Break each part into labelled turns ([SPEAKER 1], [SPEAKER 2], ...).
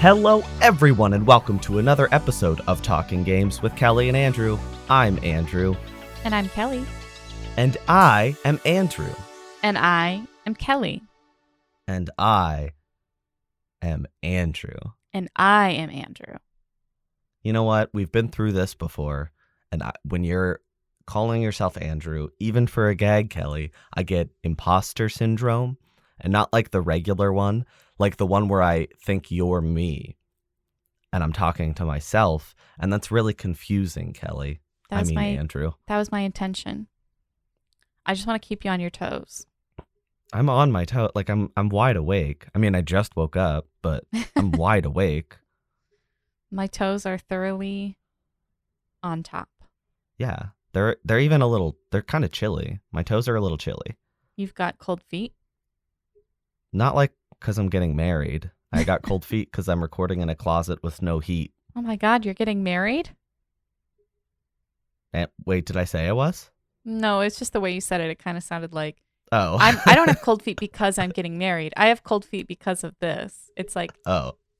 [SPEAKER 1] Hello, everyone, and welcome to another episode of Talking Games with Kellie and Andrew. I'm Andrew.
[SPEAKER 2] And I'm Kellie.
[SPEAKER 1] And I am Andrew.
[SPEAKER 2] And I am Kellie.
[SPEAKER 1] And I am Andrew.
[SPEAKER 2] And I am Andrew.
[SPEAKER 1] You know what? We've been through this before. And when you're calling yourself Andrew, even for a gag, Kellie, I get imposter syndrome. And not like the regular one, like the one where I think you're me. And I'm talking to myself. And that's really confusing, Kellie. Andrew.
[SPEAKER 2] That was my intention. I just want to keep you on your toes.
[SPEAKER 1] I'm on my toe. Like I'm wide awake. I mean, I just woke up, but I'm wide awake.
[SPEAKER 2] My toes are thoroughly on top.
[SPEAKER 1] Yeah. They're even they're kind of chilly. My toes are a little chilly.
[SPEAKER 2] You've got cold feet?
[SPEAKER 1] Not like because I'm getting married. I got cold feet because I'm recording in a closet with no heat.
[SPEAKER 2] Oh my God, you're getting married?
[SPEAKER 1] Wait, did I say I was?
[SPEAKER 2] No, it's just the way you said it. It kind of sounded like,
[SPEAKER 1] oh,
[SPEAKER 2] I don't have cold feet because I'm getting married. I have cold feet because of this. It's like,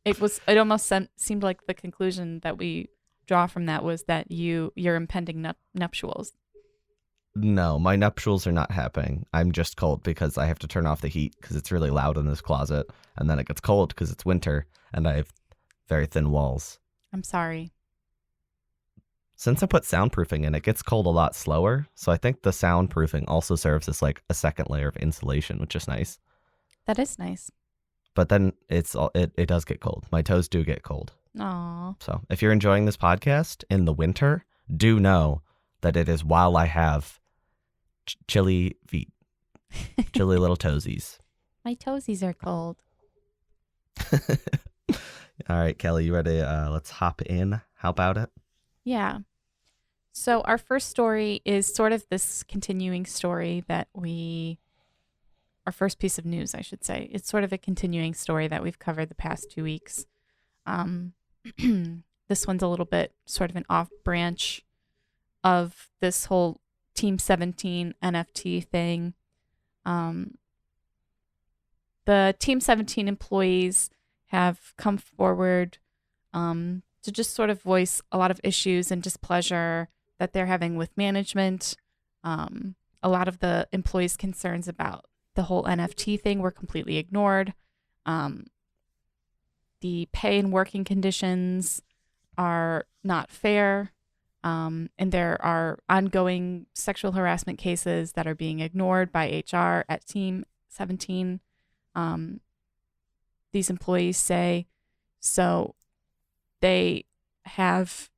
[SPEAKER 2] it almost seemed like the conclusion that we draw from that was that your impending nuptials.
[SPEAKER 1] No, my nuptials are not happening. I'm just cold because I have to turn off the heat because it's really loud in this closet. And then it gets cold because it's winter and I have very thin walls.
[SPEAKER 2] I'm sorry.
[SPEAKER 1] Since I put soundproofing in, it gets cold a lot slower. So I think the soundproofing also serves as like a second layer of insulation, which is nice.
[SPEAKER 2] That is nice.
[SPEAKER 1] But then it does get cold. My toes do get cold.
[SPEAKER 2] Aww.
[SPEAKER 1] So if you're enjoying this podcast in the winter, do know that it is while I have chilly feet, chilly little toesies.
[SPEAKER 2] My toesies are cold.
[SPEAKER 1] All right, Kellie, you ready? Let's hop in. How about it?
[SPEAKER 2] Yeah. So our first story is sort of this continuing story our first piece of news, I should say. It's sort of a continuing story that we've covered the past 2 weeks. This one's a little bit sort of an off branch of this whole Team 17 NFT thing. The Team 17 employees have come forward to just sort of voice a lot of issues and displeasure that they're having with management. A lot of the employees' concerns about the whole NFT thing were completely ignored. The pay and working conditions are not fair. And there are ongoing sexual harassment cases that are being ignored by HR at Team 17. These employees say so. They have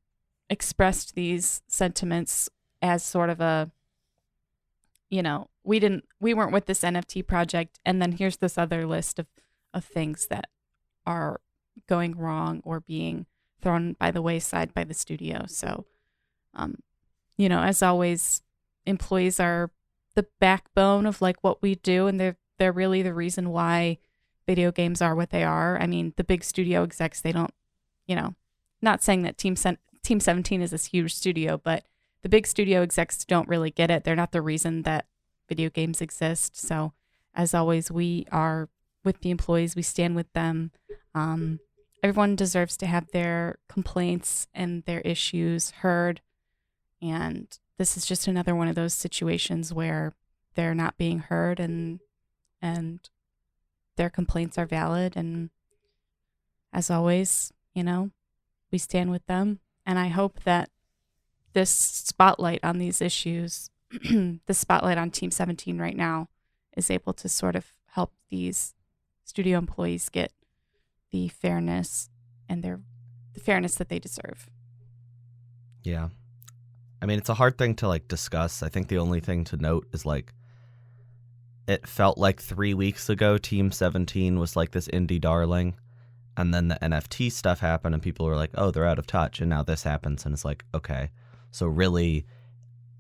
[SPEAKER 2] expressed these sentiments as sort of a, we weren't with this NFT project, and then here's this other list of things that are going wrong or being thrown by the wayside by the studio. So, as always, employees are the backbone of like what we do, and they're really the reason why video games are what they are. I mean, the big studio execs, they don't, not saying that Team 17 is this huge studio, but the big studio execs don't really get it. They're not the reason that video games exist. So, as always, we are with the employees. We stand with them. Everyone deserves to have their complaints and their issues heard. And this is just another one of those situations where they're not being heard and their complaints are valid. And as always, we stand with them. And I hope that this spotlight on these issues, the spotlight on Team 17 right now, is able to sort of help these studio employees get the fairness and the fairness that they deserve.
[SPEAKER 1] Yeah. I mean, it's a hard thing to like discuss. I think the only thing to note is like, it felt like 3 weeks ago, Team 17 was like this indie darling. And then the NFT stuff happened and people were like, oh, they're out of touch. And now this happens. And it's like, okay, so really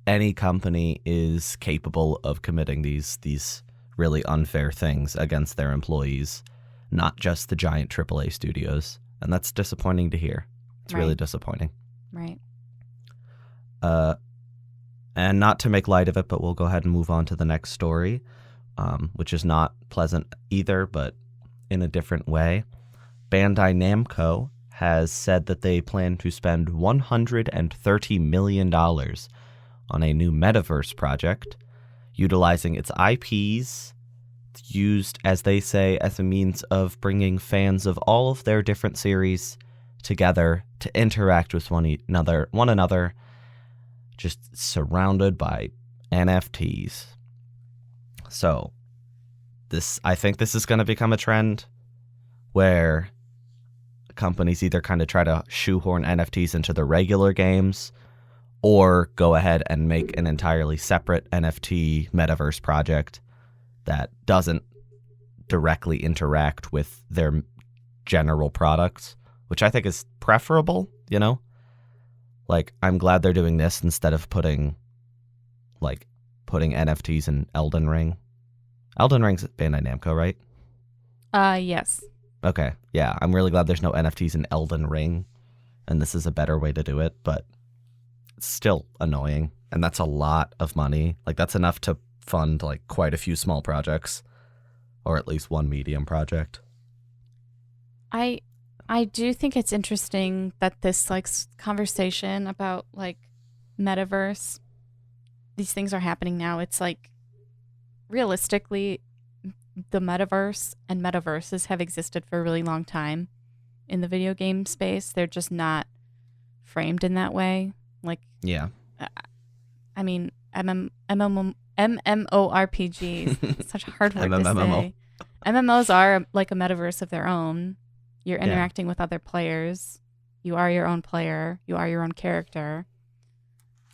[SPEAKER 1] any company is capable of committing these really unfair things against their employees, not just the giant AAA studios. And that's disappointing to hear. It's really disappointing.
[SPEAKER 2] Right.
[SPEAKER 1] And not to make light of it, but we'll go ahead and move on to the next story, which is not pleasant either, but in a different way. Bandai Namco has said that they plan to spend $130 million on a new metaverse project, utilizing its IPs, used, as they say, as a means of bringing fans of all of their different series together to interact with one another, just surrounded by NFTs. So, I think this is going to become a trend where companies either kind of try to shoehorn NFTs into the regular games or go ahead and make an entirely separate NFT metaverse project that doesn't directly interact with their general products, which I think is preferable, you know? Like, I'm glad they're doing this instead of putting NFTs in Elden Ring. Elden Ring's Bandai Namco, right?
[SPEAKER 2] Yes.
[SPEAKER 1] Okay, yeah, I'm really glad there's no NFTs in Elden Ring, and this is a better way to do it, but it's still annoying, and that's a lot of money. Like, that's enough to fund, like, quite a few small projects, or at least one medium project.
[SPEAKER 2] I do think it's interesting that this, like, conversation about, like, metaverse, these things are happening now. It's like, realistically, the metaverse and metaverses have existed for a really long time in the video game space. They're just not framed in that way. Like,
[SPEAKER 1] yeah,
[SPEAKER 2] I mean, MMORPGs, such a hard word to say. MMOs are like a metaverse of their own. You're interacting with other players. You are your own player. You are your own character.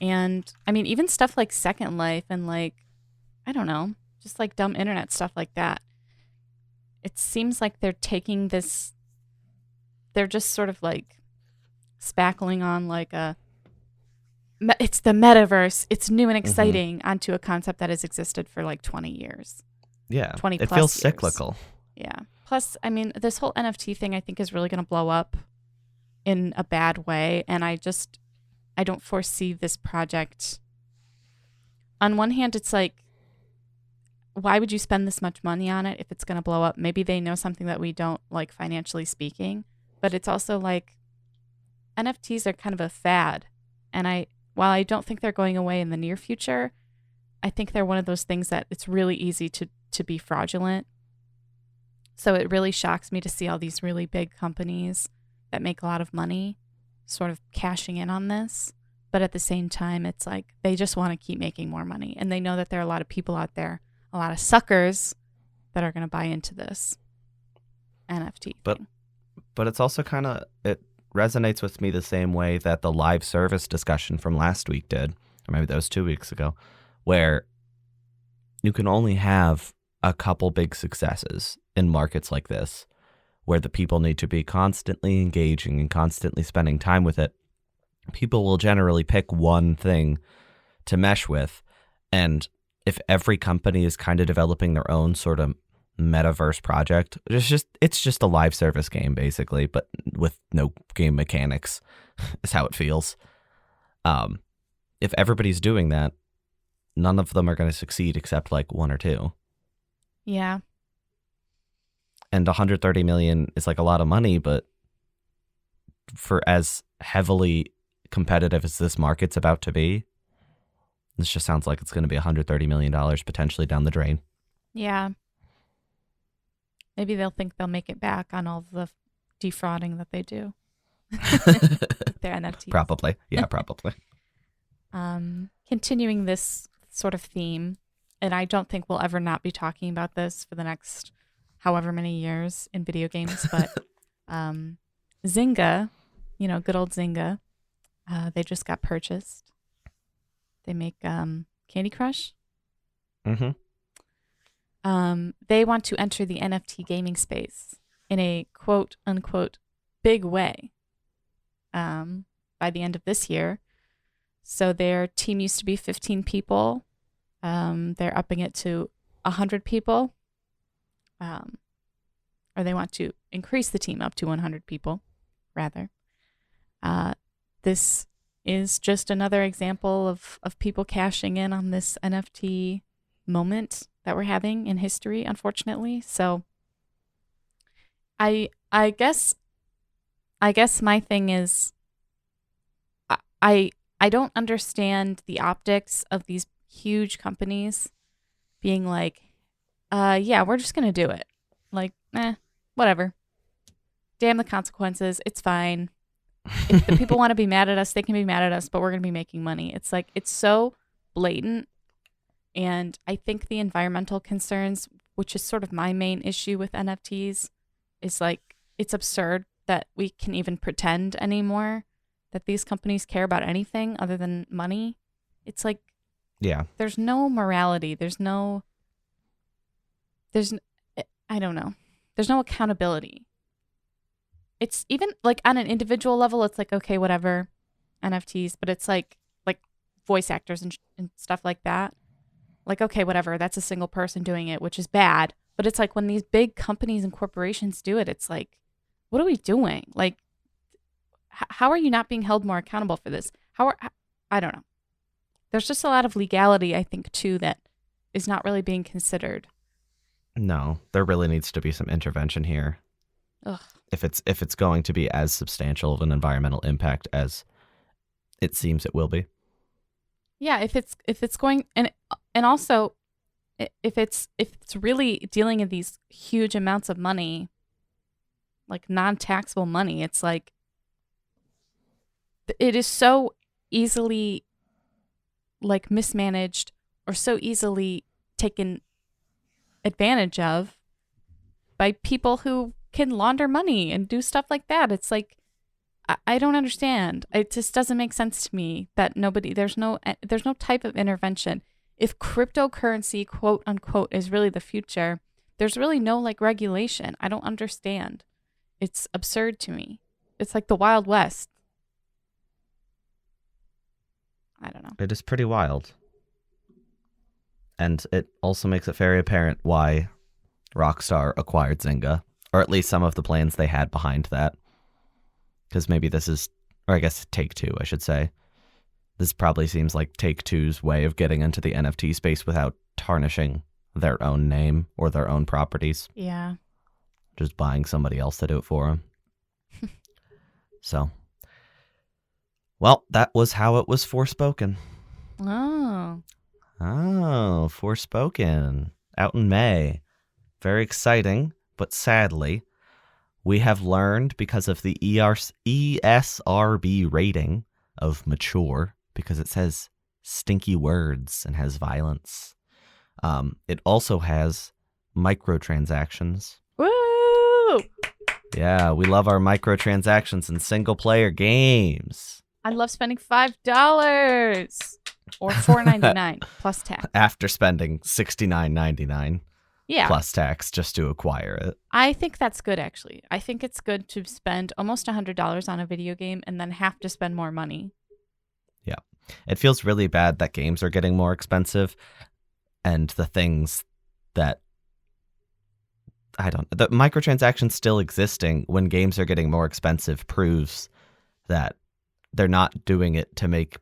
[SPEAKER 2] And I mean, even stuff like Second Life and, like, I don't know, just like dumb internet stuff like that. It seems like they're taking this, they're just sort of like spackling on like it's the metaverse, it's new and exciting, onto a concept that has existed for like 20 years.
[SPEAKER 1] Yeah.
[SPEAKER 2] 20
[SPEAKER 1] it
[SPEAKER 2] plus
[SPEAKER 1] feels
[SPEAKER 2] years.
[SPEAKER 1] cyclical.
[SPEAKER 2] Yeah. Plus, I mean, this whole NFT thing I think is really going to blow up in a bad way. And I don't foresee this project. On one hand, it's like, why would you spend this much money on it if it's going to blow up? Maybe they know something that we don't, like, financially speaking. But it's also like NFTs are kind of a fad. And while I don't think they're going away in the near future, I think they're one of those things that it's really easy to be fraudulent. So it really shocks me to see all these really big companies that make a lot of money sort of cashing in on this. But at the same time, it's like they just want to keep making more money. And they know that there are a lot of people out there, a lot of suckers that are going to buy into this NFT thing.
[SPEAKER 1] But it's also it resonates with me the same way that the live service discussion from last week did, or maybe that was 2 weeks ago, where you can only have a couple big successes in markets like this, where the people need to be constantly engaging and constantly spending time with it. People will generally pick one thing to mesh with, and if every company is kind of developing their own sort of metaverse project, it's just a live service game basically, but with no game mechanics is how it feels. If everybody's doing that, none of them are going to succeed except like one or two.
[SPEAKER 2] Yeah.
[SPEAKER 1] And 130 million is like a lot of money, but for as heavily competitive as this market's about to be, this just sounds like it's going to be $130 million potentially down the drain.
[SPEAKER 2] Yeah. Maybe they'll think they'll make it back on all the defrauding that they do. Their NFTs.
[SPEAKER 1] Probably. Yeah, probably.
[SPEAKER 2] Continuing this sort of theme, and I don't think we'll ever not be talking about this for the next however many years in video games, but Zynga, good old Zynga, they just got purchased. They make Candy Crush.
[SPEAKER 1] Mm-hmm.
[SPEAKER 2] They want to enter the NFT gaming space in a quote unquote big way by the end of this year. So their team used to be 15 people. They're upping it to 100 people. Or they want to increase the team up to 100 people, rather. This is just another example of people cashing in on this NFT moment that we're having in history, unfortunately. So I guess my thing is I I don't understand the optics of these huge companies being like, yeah, we're just gonna do it. Like, whatever. Damn the consequences. It's fine. If the people want to be mad at us, they can be mad at us, but we're gonna be making money. It's like it's so blatant. And I think the environmental concerns, which is sort of my main issue with NFTs, is like it's absurd that we can even pretend anymore that these companies care about anything other than money. It's like
[SPEAKER 1] Yeah.
[SPEAKER 2] there's no morality. There's I don't know. There's no accountability. It's even like on an individual level, it's like okay, whatever, NFTs, but it's like voice actors and stuff like that. Like, okay, whatever, that's a single person doing it, which is bad. But it's like when these big companies and corporations do it, it's like, what are we doing? Like, how are you not being held more accountable for this? I don't know. There's just a lot of legality, I think, too, that is not really being considered.
[SPEAKER 1] No, there really needs to be some intervention here.
[SPEAKER 2] Ugh.
[SPEAKER 1] If it's going to be as substantial of an environmental impact as it seems it will be.
[SPEAKER 2] Yeah, if it's going and also if it's really dealing in these huge amounts of money, like non-taxable money, it's like it is so easily like mismanaged or so easily taken advantage of by people who can launder money and do stuff like that. It's like I don't understand. It just doesn't make sense to me that there's no type of intervention. If cryptocurrency, quote unquote, is really the future, there's really no like regulation. I don't understand. It's absurd to me. It's like the Wild West. I don't know.
[SPEAKER 1] It is pretty wild. And it also makes it very apparent why Rockstar acquired Zynga, or at least some of the plans they had behind that. Because maybe this is, or I guess Take-Two, I should say. This probably seems like Take-Two's way of getting into the NFT space without tarnishing their own name or their own properties.
[SPEAKER 2] Yeah.
[SPEAKER 1] Just buying somebody else to do it for them. So, well, that was how it was Forspoken.
[SPEAKER 2] Oh.
[SPEAKER 1] Oh, Forspoken. Out in May. Very exciting, but sadly, we have learned because of the ESRB rating of mature, because it says stinky words and has violence. It also has microtransactions.
[SPEAKER 2] Woo!
[SPEAKER 1] Yeah, we love our microtransactions in single-player games.
[SPEAKER 2] I love spending $5 or $4.99 plus tax.
[SPEAKER 1] After spending $69.99 plus tax just to acquire it.
[SPEAKER 2] I think that's good, actually. I think it's good to spend almost $100 on a video game and then have to spend more money.
[SPEAKER 1] Yeah. It feels really bad that games are getting more expensive, and the things that the microtransactions still existing when games are getting more expensive proves that they're not doing it to make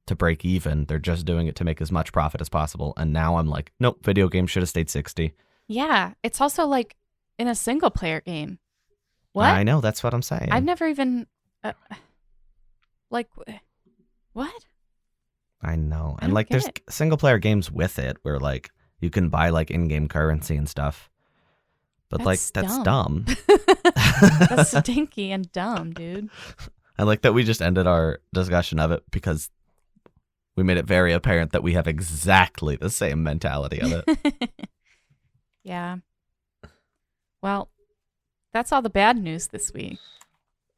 [SPEAKER 1] to break even. They're just doing it to make as much profit as possible. And now I'm like, nope, video games should have stayed 60.
[SPEAKER 2] Yeah. It's also like in a single player game. What?
[SPEAKER 1] I know, that's what I'm saying.
[SPEAKER 2] I've never even what?
[SPEAKER 1] I know. And like there's single player games with it where like you can buy like in-game currency and stuff. But that's dumb.
[SPEAKER 2] That's stinky and dumb, dude.
[SPEAKER 1] I like that we just ended our discussion of it because we made it very apparent that we have exactly the same mentality of it.
[SPEAKER 2] Yeah. Well, that's all the bad news this week.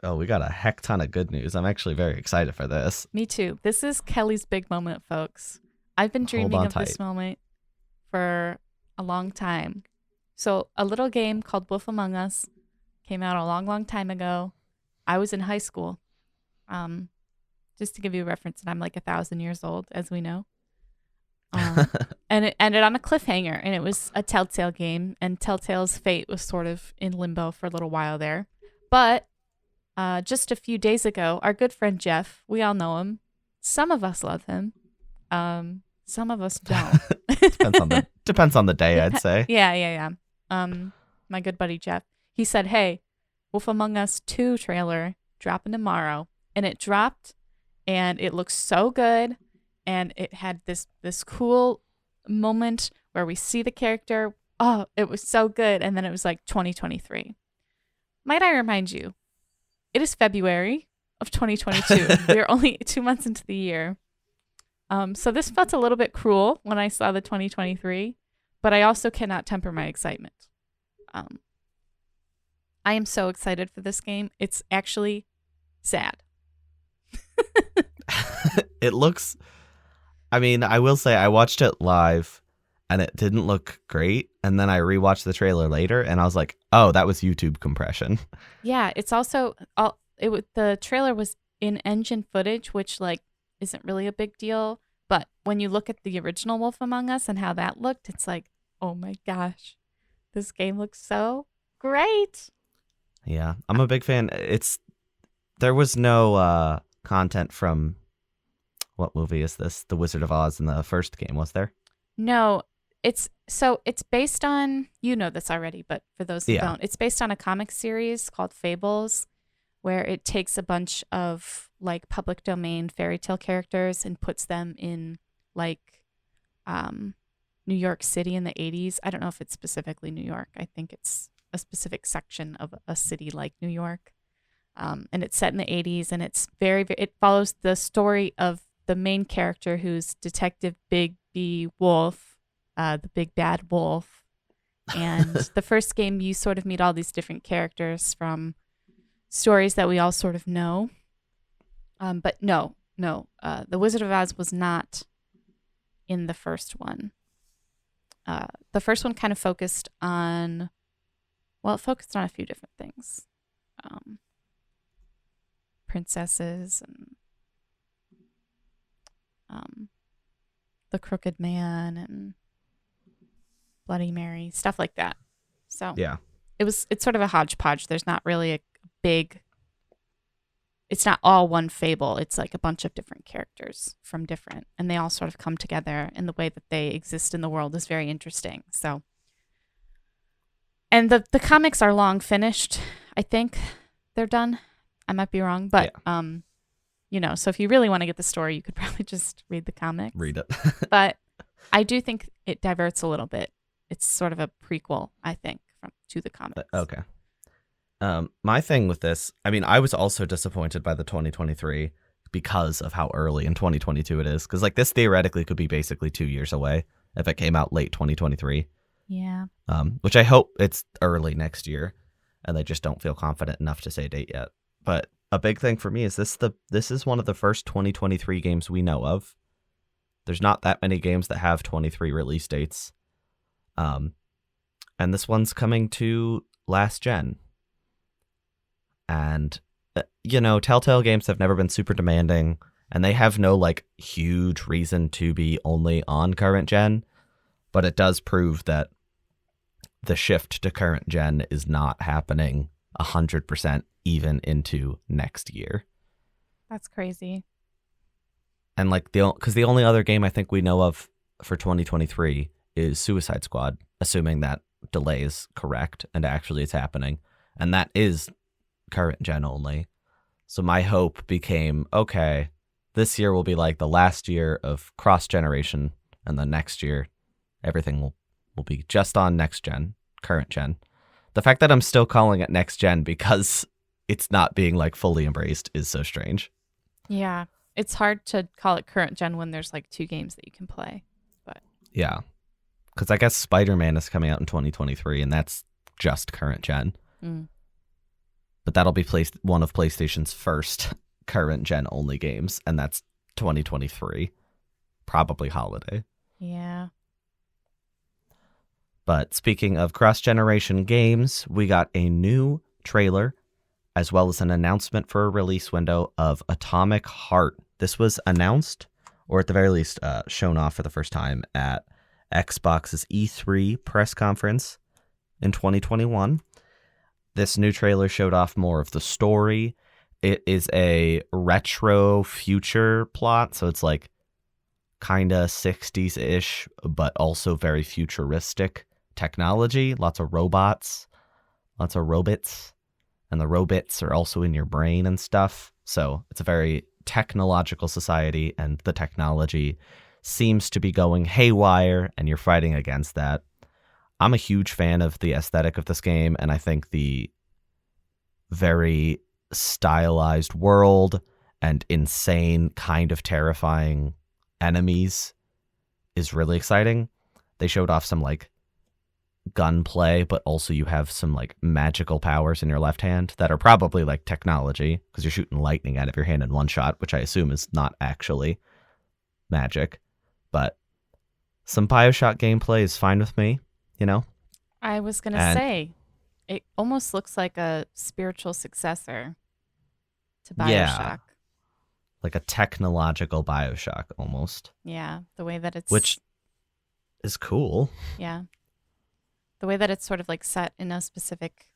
[SPEAKER 1] Oh, we got a heck ton of good news. I'm actually very excited for this.
[SPEAKER 2] Me too. This is Kelly's big moment, folks. I've been dreaming of this moment for a long time. So a little game called Wolf Among Us came out a long, long time ago. I was in high school. Just to give you a reference, and I'm like 1,000 years old, as we know. And it ended on a cliffhanger, and it was a Telltale game, and Telltale's fate was sort of in limbo for a little while there. But just a few days ago, our good friend Jeff, we all know him. Some of us love him. Some of us don't.
[SPEAKER 1] Depends on the day, I'd say.
[SPEAKER 2] Yeah. My good buddy Jeff. he said, "Hey, Wolf Among Us 2 trailer dropping tomorrow," and it dropped, and it looks so good, and it had this cool moment where we see the character. Oh, it was so good, and then it was like 2023. Might I remind you, it is February of 2022. We are only 2 months into the year. So this felt a little bit cruel when I saw the 2023, but I also cannot temper my excitement. I am so excited for this game. It's actually sad.
[SPEAKER 1] It looks, I mean, I will say I watched it live and it didn't look great. And then I rewatched the trailer later and I was like, oh, that was YouTube compression.
[SPEAKER 2] Yeah, it's also the trailer was in engine footage, which like isn't really a big deal. But when you look at the original Wolf Among Us and how that looked, it's like, oh my gosh, this game looks so great.
[SPEAKER 1] Yeah, I'm a big fan. There was no content from, what movie is this? The Wizard of Oz in the first game, was there?
[SPEAKER 2] No, it's based on, you know this already, but for those who don't, it's based on a comic series called Fables, where it takes a bunch of like public domain fairy tale characters and puts them in like New York City in the 80s. I don't know if it's specifically New York. I think it's a specific section of a city like New York. And it's set in the 80s, and it's it follows the story of the main character, who's Detective Big B Wolf, the big bad wolf. And the first game, you sort of meet all these different characters from stories that we all sort of know. But no, the Wizard of Oz was not in the first one. The first one kind of focused on a few different things. Princesses and the Crooked Man and Bloody Mary, stuff like that. So
[SPEAKER 1] yeah,
[SPEAKER 2] it's sort of a hodgepodge. There's not really a big, it's not all one fable. It's like a bunch of different characters from different, and they all sort of come together, and the way that they exist in the world is very interesting. So, and the comics are long finished. I think they're done. I might be wrong, but so if you really want to get the story, you could probably just read the comics.
[SPEAKER 1] Read it.
[SPEAKER 2] But I do think it diverts a little bit. It's sort of a prequel, I think, to the comics.
[SPEAKER 1] Okay. My thing with this, I mean, I was also disappointed by the 2023 because of how early in 2022 it is. Because like this theoretically could be basically 2 years away if it came out late 2023.
[SPEAKER 2] Yeah.
[SPEAKER 1] Which I hope it's early next year, and they just don't feel confident enough to say a date yet. But a big thing for me is this is one of the first 2023 games we know of. There's not that many games that have 23 release dates. And this one's coming to last gen. And, Telltale games have never been super demanding, and they have no, like, huge reason to be only on current gen. But it does prove that the shift to current gen is not happening 100% even into next year.
[SPEAKER 2] That's crazy.
[SPEAKER 1] And like because the only other game I think we know of for 2023 is Suicide Squad, assuming that delay is correct and actually it's happening, and that is current gen only. So my hope became, okay, this year will be like the last year of cross generation, and the next year everything will be just on next gen, current gen. The fact that I'm still calling it next gen because it's not being like fully embraced is so strange.
[SPEAKER 2] Yeah. It's hard to call it current gen when there's like 2 games that you can play. But
[SPEAKER 1] yeah. Because I guess Spider-Man is coming out in 2023, and that's just current gen.
[SPEAKER 2] Mm.
[SPEAKER 1] But that'll be one of PlayStation's first current gen only games, and that's 2023. Probably holiday.
[SPEAKER 2] Yeah.
[SPEAKER 1] But speaking of cross-generation games, we got a new trailer as well as an announcement for a release window of Atomic Heart. This was announced, or at the very least shown off for the first time at Xbox's E3 press conference in 2021. This new trailer showed off more of the story. It is a retro future plot, so it's like kind of 60s-ish, but also very futuristic technology, lots of robots. lots of robots, and the robots are also in your brain and stuff. So it's a very technological society, and the technology seems to be going haywire, and you're fighting against that. I'm a huge fan of the aesthetic of this game, and I think the very stylized world and insane, kind of terrifying enemies is really exciting. They showed off some like gunplay, but also you have some like magical powers in your left hand that are probably like technology, because you're shooting lightning out of your hand in one shot, which I assume is not actually magic. But some BioShock gameplay is fine with me, you know?
[SPEAKER 2] I was going to say, it almost looks like a spiritual successor to BioShock.
[SPEAKER 1] Yeah, like a technological BioShock almost.
[SPEAKER 2] Yeah, the way that it's...
[SPEAKER 1] Which is cool.
[SPEAKER 2] Yeah. The way that it's sort of like set in a specific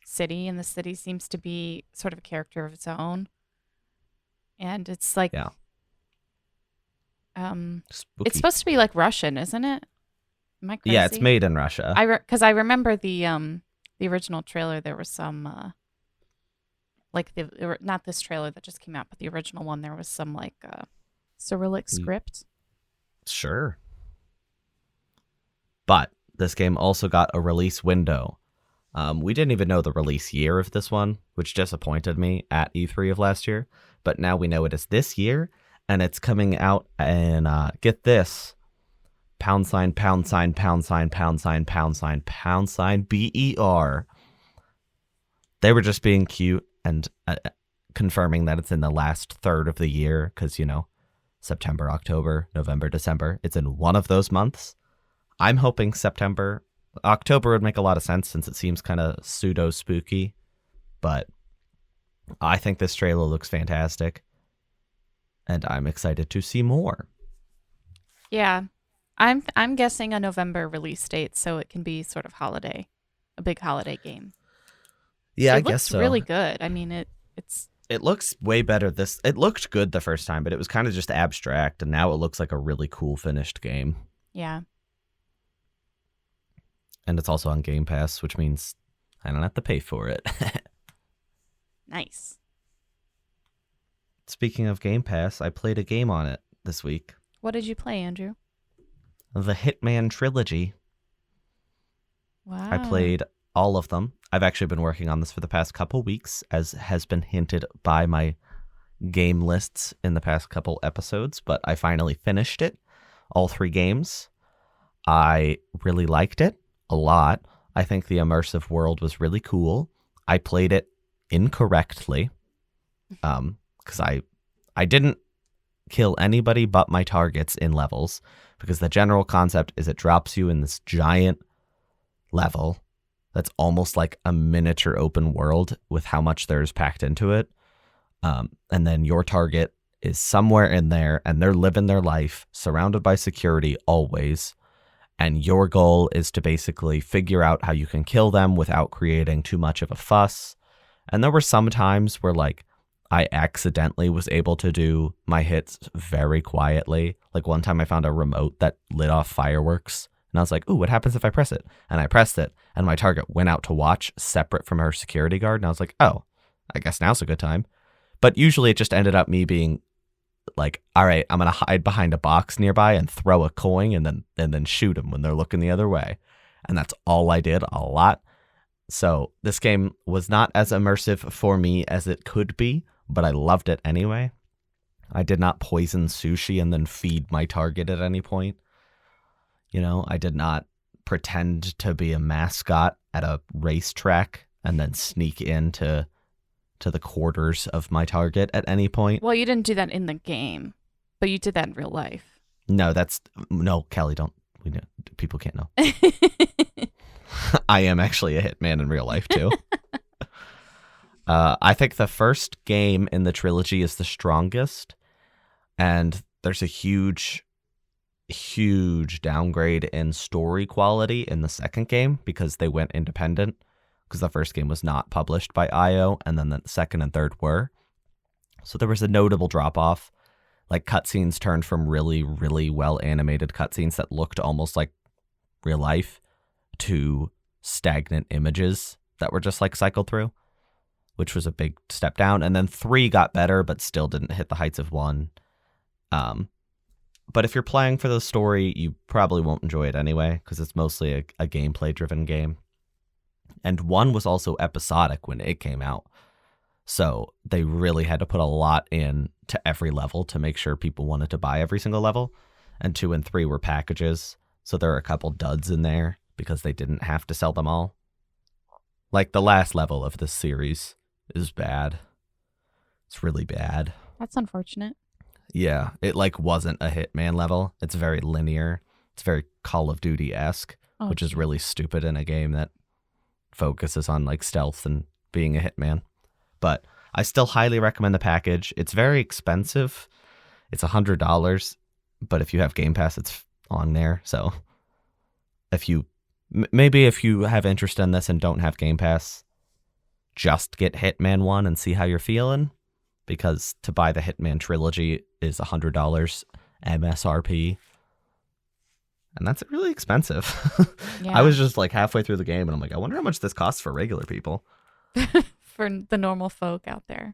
[SPEAKER 2] city, and the city seems to be sort of a character of its own. And it's like...
[SPEAKER 1] Yeah. Spooky.
[SPEAKER 2] It's supposed to be like Russian, isn't it? Am I crazy?
[SPEAKER 1] Yeah, it's made in Russia.
[SPEAKER 2] Because I remember the original trailer. There was some not this trailer that just came out, but the original one. There was some like Cyrillic script.
[SPEAKER 1] Sure. But this game also got a release window. We didn't even know the release year of this one, which disappointed me at E3 of last year. But now we know it is this year, and it's coming out in, get this, #, #, #, #, #, BER. They were just being cute and confirming that it's in the last third of the year, because, you know, September, October, November, December. It's in one of those months. I'm hoping September. October would make a lot of sense since it seems kind of pseudo spooky, but I think this trailer looks fantastic, and I'm excited to see more.
[SPEAKER 2] Yeah, I'm guessing a November release date, so it can be sort of holiday, a big holiday game.
[SPEAKER 1] Yeah, I guess so.
[SPEAKER 2] It looks really good. I mean, it
[SPEAKER 1] looks way better. It looked good the first time, but it was kind of just abstract, and now it looks like a really cool finished game.
[SPEAKER 2] Yeah.
[SPEAKER 1] And it's also on Game Pass, which means I don't have to pay for it.
[SPEAKER 2] Nice.
[SPEAKER 1] Speaking of Game Pass, I played a game on it this week.
[SPEAKER 2] What did you play, Andrew?
[SPEAKER 1] The Hitman Trilogy.
[SPEAKER 2] Wow.
[SPEAKER 1] I played all of them. I've actually been working on this for the past couple weeks, as has been hinted by my game lists in the past couple episodes, but I finally finished it. All 3 games. I really liked it a lot. I think the immersive world was really cool. I played it incorrectly because I didn't kill anybody but my targets in levels, because the general concept is it drops you in this giant level that's almost like a miniature open world with how much there's packed into it, and then your target is somewhere in there, and they're living their life surrounded by security always. And your goal is to basically figure out how you can kill them without creating too much of a fuss. And there were some times where, like, I accidentally was able to do my hits very quietly. Like, one time I found a remote that lit off fireworks. And I was like, ooh, what happens if I press it? And I pressed it, and my target went out to watch separate from her security guard. And I was like, oh, I guess now's a good time. But usually it just ended up me being like, all right, I'm going to hide behind a box nearby and throw a coin and then shoot them when they're looking the other way. And that's all I did a lot. So this game was not as immersive for me as it could be, but I loved it anyway. I did not poison sushi and then feed my target at any point. You know, I did not pretend to be a mascot at a racetrack and then sneak into the quarters of my target at any point.
[SPEAKER 2] Well, you didn't do that in the game, but you did that in real life.
[SPEAKER 1] No, Kelly, people can't know. I am actually a hitman in real life too. I think the first game in the trilogy is the strongest, and there's a huge downgrade in story quality in the second game because they went independent, because the first game was not published by IO, and then the second and third were. So there was a notable drop-off. Like, cutscenes turned from really, really well-animated cutscenes that looked almost like real life to stagnant images that were just like cycled through, which was a big step down. And then 3 got better, but still didn't hit the heights of 1. But if you're playing for the story, you probably won't enjoy it anyway, because it's mostly a gameplay-driven game. And 1 was also episodic when it came out. So they really had to put a lot in to every level to make sure people wanted to buy every single level. And 2 and 3 were packages. So there are a couple duds in there because they didn't have to sell them all. Like the last level of this series is bad. It's really bad.
[SPEAKER 2] That's unfortunate.
[SPEAKER 1] Yeah, it like wasn't a Hitman level. It's very linear. It's very Call of Duty-esque, which is really stupid in a game that focuses on like stealth and being a hitman. But I still highly recommend the package. It's very expensive. It's $100, but if you have Game Pass, it's on there. So if you maybe if you have interest in this and don't have Game Pass, just get Hitman 1 and see how you're feeling, because to buy the Hitman Trilogy is $100 MSRP. And that's really expensive.
[SPEAKER 2] Yeah.
[SPEAKER 1] I was just like halfway through the game and I'm like, I wonder how much this costs for regular people.
[SPEAKER 2] For the normal folk out there.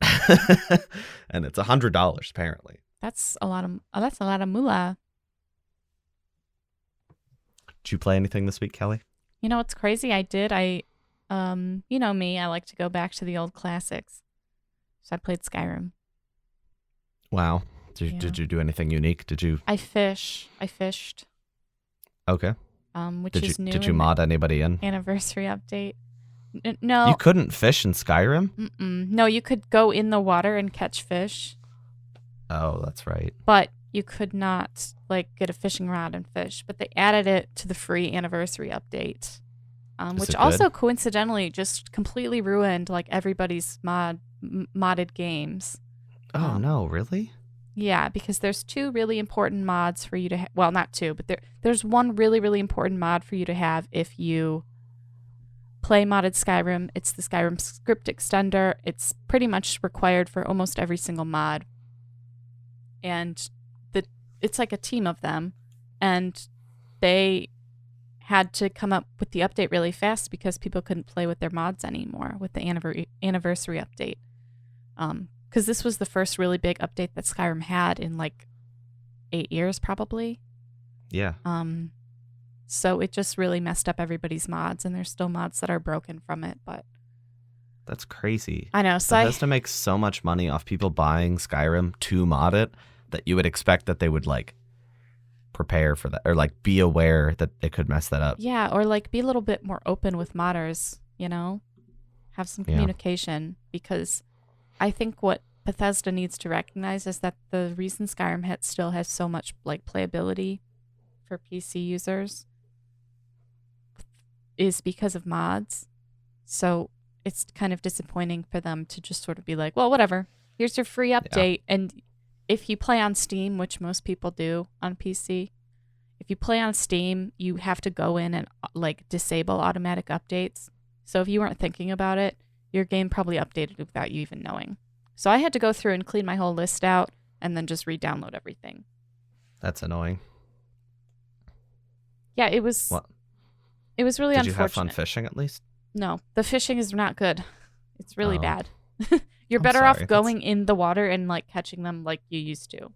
[SPEAKER 1] And it's $100 apparently.
[SPEAKER 2] That's a lot of moolah.
[SPEAKER 1] Did you play anything this week, Kelly?
[SPEAKER 2] You know what's crazy? I did. You know me, I like to go back to the old classics. So I played Skyrim.
[SPEAKER 1] Wow. Did you do anything unique?
[SPEAKER 2] I fished.
[SPEAKER 1] Okay.
[SPEAKER 2] Which is new.
[SPEAKER 1] Did you mod anybody in?
[SPEAKER 2] Anniversary update. No.
[SPEAKER 1] You couldn't fish in Skyrim?
[SPEAKER 2] No, you could go in the water and catch fish.
[SPEAKER 1] Oh, that's right.
[SPEAKER 2] But you could not like get a fishing rod and fish. But they added it to the free anniversary update, which also coincidentally just completely ruined like everybody's modded games.
[SPEAKER 1] Oh no, really?
[SPEAKER 2] Yeah, because there's 2 really important mods for you to well, not 2, but there's one really, really important mod for you to have if you play modded Skyrim. It's the Skyrim script extender. It's pretty much required for almost every single mod. And it's like a team of them. And they had to come up with the update really fast because people couldn't play with their mods anymore with the anniversary update. Because this was the first really big update that Skyrim had in like 8 years, probably.
[SPEAKER 1] Yeah.
[SPEAKER 2] So it just really messed up everybody's mods, and there's still mods that are broken from it. But
[SPEAKER 1] that's crazy.
[SPEAKER 2] I know. So
[SPEAKER 1] Bethesda makes so much money off people buying Skyrim to mod it that you would expect that they would like prepare for that or like be aware that it could mess that up.
[SPEAKER 2] Yeah, or like be a little bit more open with modders. You know, have some communication because. I think what Bethesda needs to recognize is that the reason Skyrim still has so much like playability for PC users is because of mods. So it's kind of disappointing for them to just sort of be like, well, whatever, here's your free update. Yeah. And if you play on Steam, which most people do on PC, if you play on Steam, you have to go in and like disable automatic updates. So if you weren't thinking about it, your game probably updated without you even knowing. So I had to go through and clean my whole list out and then just re-download everything.
[SPEAKER 1] That's annoying.
[SPEAKER 2] Yeah, it was. What? It was really unfortunate. Did you have fun
[SPEAKER 1] fishing at least?
[SPEAKER 2] No, the fishing is not good. It's really bad. You're better off going in the water and like catching them like you used to.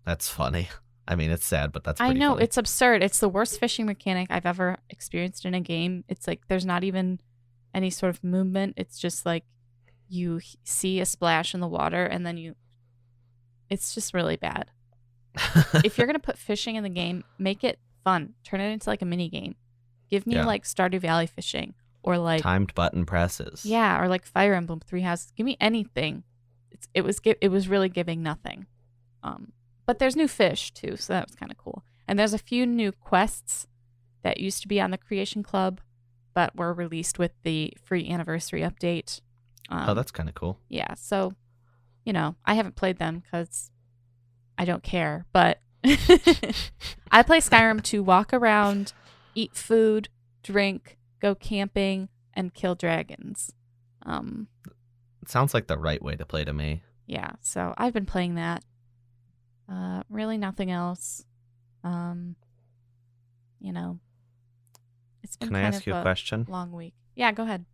[SPEAKER 1] That's funny. I mean, it's sad, but that's pretty
[SPEAKER 2] funny.
[SPEAKER 1] It's
[SPEAKER 2] absurd. It's the worst fishing mechanic I've ever experienced in a game. It's like there's not even any sort of movement. It's just like you see a splash in the water and then it's just really bad. If you're going to put fishing in the game, make it fun. Turn it into like a mini game. Give me like Stardew Valley fishing or like
[SPEAKER 1] timed button presses.
[SPEAKER 2] Yeah, or like Fire Emblem Three Houses. Give me anything. It was really giving nothing. But there's new fish too, so that was kind of cool. And there's a few new quests that used to be on the Creation Club but were released with the free anniversary update.
[SPEAKER 1] That's kind of cool.
[SPEAKER 2] Yeah, so, I haven't played them because I don't care, but I play Skyrim to walk around, eat food, drink, go camping, and kill dragons.
[SPEAKER 1] It sounds like the right way to play to me.
[SPEAKER 2] Yeah, so I've been playing that. Really nothing else. It's been
[SPEAKER 1] Can I ask you a question?
[SPEAKER 2] Long week. Yeah, go ahead.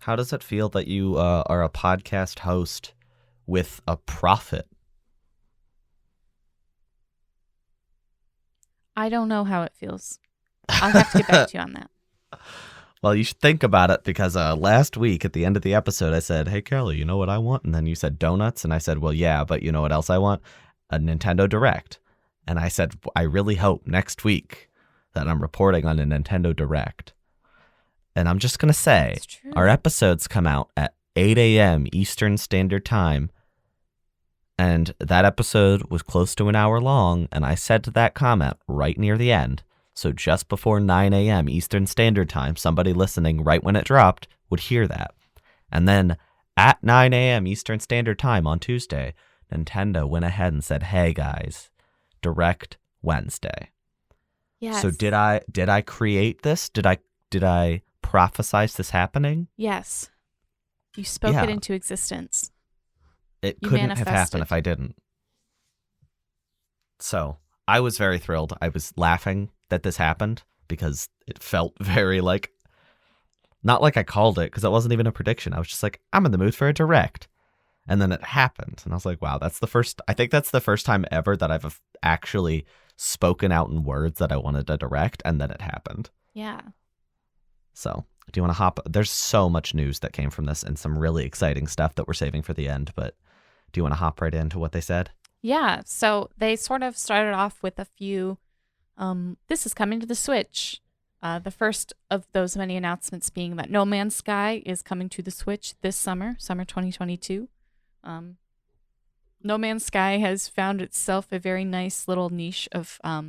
[SPEAKER 1] How does it feel that you are a podcast host with a profit?
[SPEAKER 2] I don't know how it feels. I'll have to get back to you on that.
[SPEAKER 1] Well, you should think about it because last week at the end of the episode, I said, hey, Kelly, you know what I want? And then you said donuts. And I said, well, yeah, but you know what else I want? A Nintendo Direct. And I said, I really hope next week that I'm reporting on a Nintendo Direct. And I'm just going to say, our episodes come out at 8 a.m. Eastern Standard Time. And that episode was close to an hour long. And I said that comment right near the end. So just before 9 a.m. Eastern Standard Time, somebody listening right when it dropped would hear that. And then at 9 a.m. Eastern Standard Time on Tuesday, Nintendo went ahead and said, hey, guys, Direct Wednesday.
[SPEAKER 2] Yes.
[SPEAKER 1] So did I create this? Did I prophesize this happening?
[SPEAKER 2] Yes. You spoke it into existence.
[SPEAKER 1] It couldn't have happened if I didn't. So I was very thrilled. I was laughing that this happened because it felt very like, not like I called it because it wasn't even a prediction. I was just like, I'm in the mood for a Direct. And then it happened. And I was like, wow, I think that's the first time ever that I've actually spoken out in words that I wanted a Direct, and then it happened.
[SPEAKER 2] Yeah.
[SPEAKER 1] So do you want to hop? There's so much news that came from this and some really exciting stuff that we're saving for the end. But do you want to hop right into what they said?
[SPEAKER 2] Yeah. So they sort of started off with a few, this is coming to the Switch. The first of those many announcements being that No Man's Sky is coming to the Switch this summer 2022. No Man's Sky has found itself a very nice little niche of a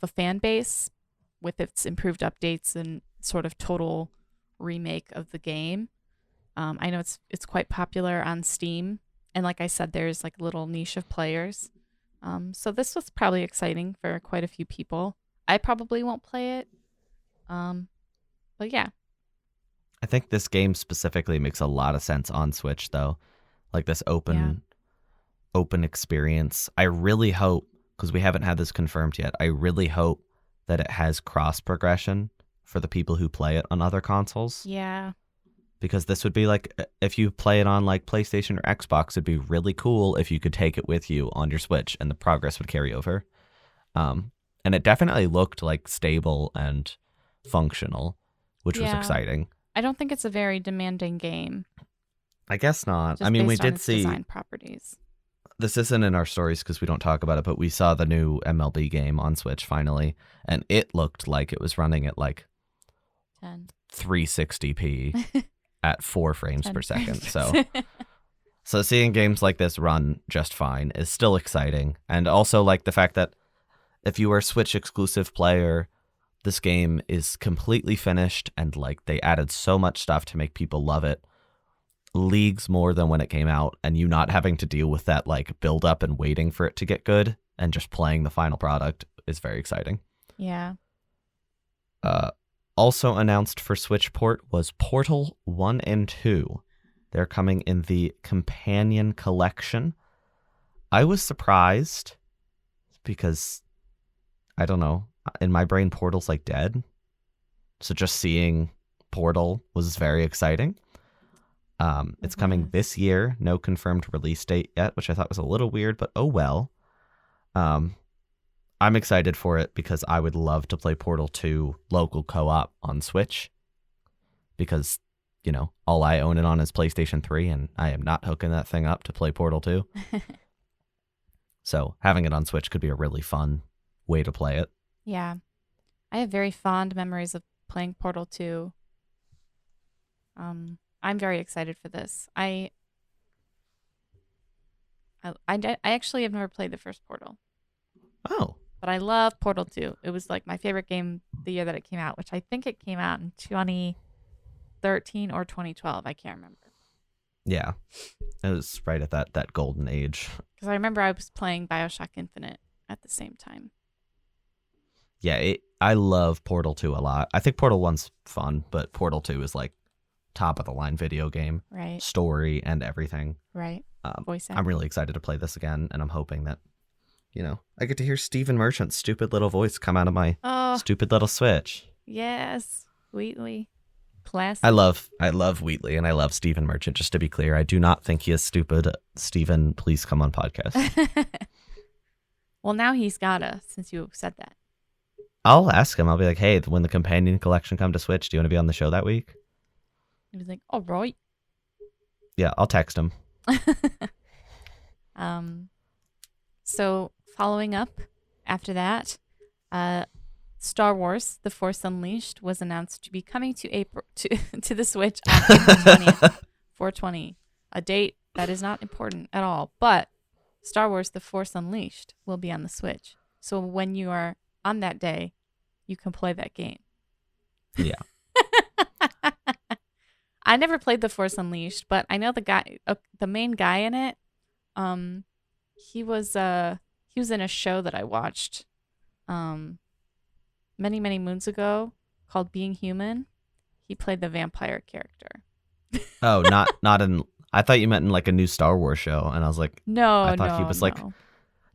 [SPEAKER 2] fan base with its improved updates and sort of total remake of the game. I know it's quite popular on Steam, and like I said, there's like a little niche of players. So this was probably exciting for quite a few people. I probably won't play it, but yeah.
[SPEAKER 1] I think this game specifically makes a lot of sense on Switch, though. Like this open experience. I really hope, because we haven't had this confirmed yet, I really hope that it has cross progression for the people who play it on other consoles.
[SPEAKER 2] Yeah.
[SPEAKER 1] Because this would be like, if you play it on like PlayStation or Xbox, it'd be really cool if you could take it with you on your Switch and the progress would carry over. And it definitely looked like stable and functional, which was exciting.
[SPEAKER 2] I don't think it's a very demanding game.
[SPEAKER 1] I guess not.
[SPEAKER 2] Just
[SPEAKER 1] I mean, we
[SPEAKER 2] based on
[SPEAKER 1] did
[SPEAKER 2] its
[SPEAKER 1] see
[SPEAKER 2] design properties.
[SPEAKER 1] This isn't in our stories because we don't talk about it, but we saw the new MLB game on Switch finally, and it looked like it was running at like 360p at 4 frames per second. So seeing games like this run just fine is still exciting, and also like the fact that if you are a Switch exclusive player, this game is completely finished, and like they added so much stuff to make people love it leagues more than when it came out, and you not having to deal with that like build up and waiting for it to get good and just playing the final product is very exciting.
[SPEAKER 2] Yeah.
[SPEAKER 1] Also announced for Switch port was Portal 1 and 2. They're coming in the Companion Collection. I was surprised because, I don't know, in my brain Portal's like dead. So just seeing Portal was very exciting. It's coming this year. No confirmed release date yet, which I thought was a little weird, but oh well. I'm excited for it because I would love to play Portal 2 local co-op on Switch because, you know, all I own it on is PlayStation 3 and I am not hooking that thing up to play Portal 2. So having it on Switch could be a really fun way to play it.
[SPEAKER 2] Yeah. I have very fond memories of playing Portal 2. I'm very excited for this. I actually have never played the first Portal.
[SPEAKER 1] Oh.
[SPEAKER 2] But I love Portal 2. It was like my favorite game the year that it came out, which I think it came out in 2013 or 2012. I can't remember.
[SPEAKER 1] Yeah. It was right at that golden age.
[SPEAKER 2] Because I remember I was playing BioShock Infinite at the same time.
[SPEAKER 1] Yeah, I love Portal 2 a lot. I think Portal 1's fun, but Portal 2 is like top of the line video game.
[SPEAKER 2] Right.
[SPEAKER 1] Story and everything.
[SPEAKER 2] Right. Voice acting.
[SPEAKER 1] I'm really excited to play this again, and I'm hoping that, you know, I get to hear Stephen Merchant's stupid little voice come out of my stupid little Switch.
[SPEAKER 2] Yes. Sweetly.
[SPEAKER 1] I
[SPEAKER 2] Classic.
[SPEAKER 1] love Wheatley and I love Stephen Merchant. Just to be clear, I do not think he is stupid. Stephen, please come on podcast.
[SPEAKER 2] Well, now he's gotta, since you said that.
[SPEAKER 1] I'll ask him. I'll be like, hey, when the companion collection come to Switch, do you want to be on the show that week?
[SPEAKER 2] He was like, all right.
[SPEAKER 1] Yeah, I'll text him.
[SPEAKER 2] So following up after that, Star Wars: The Force Unleashed was announced to be coming to April to the Switch on April 20th, 4/20, a date that is not important at all. But Star Wars: The Force Unleashed will be on the Switch. So when you are on that day, you can play that game.
[SPEAKER 1] Yeah.
[SPEAKER 2] I never played The Force Unleashed, but I know the guy, the main guy in it. He was in a show that I watched, many moons ago called Being Human. He played the vampire character.
[SPEAKER 1] Oh, not in. I thought you meant in like a new Star Wars show, and I was like,
[SPEAKER 2] No,
[SPEAKER 1] I thought
[SPEAKER 2] no,
[SPEAKER 1] he was
[SPEAKER 2] no.
[SPEAKER 1] like.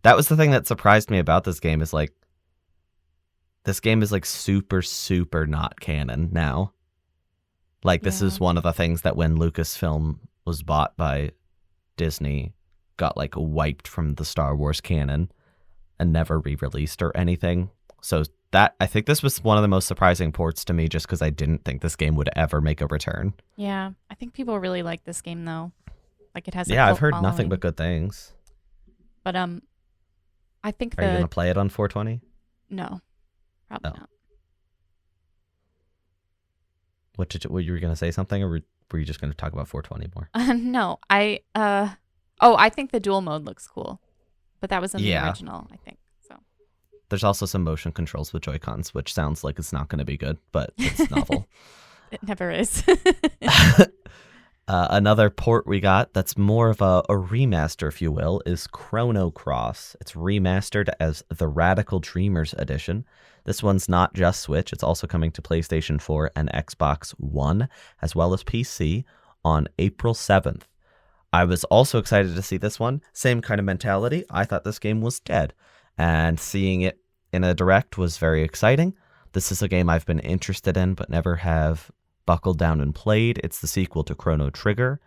[SPEAKER 1] That was the thing that surprised me about this game is like, this game is like super super not canon now. Like this is one of the things that when Lucasfilm was bought by Disney, got like wiped from the Star Wars canon and never re-released or anything. So that I think this was one of the most surprising ports to me just because I didn't think this game would ever make a return.
[SPEAKER 2] Yeah, I think people really like this game though. Like it has a
[SPEAKER 1] Yeah,
[SPEAKER 2] cult
[SPEAKER 1] I've heard
[SPEAKER 2] following.
[SPEAKER 1] nothing but good things.
[SPEAKER 2] But I think
[SPEAKER 1] Are you gonna play it on 420?
[SPEAKER 2] No, probably not.
[SPEAKER 1] Were you gonna say something, or were you just gonna talk about 420 more?
[SPEAKER 2] No, I think the dual mode looks cool, but that was in the original, I think. So
[SPEAKER 1] there's also some motion controls with Joy-Cons, which sounds like it's not going to be good, but it's novel.
[SPEAKER 2] It never is.
[SPEAKER 1] Another port we got that's more of a remaster, if you will, is Chrono Cross. It's remastered as the Radical Dreamers Edition. This one's not just Switch. It's also coming to PlayStation 4 and Xbox One, as well as PC, on April 7th. I was also excited to see this one. Same kind of mentality. I thought this game was dead, and seeing it in a direct was very exciting. This is a game I've been interested in, but never have buckled down and played. It's the sequel to Chrono Trigger.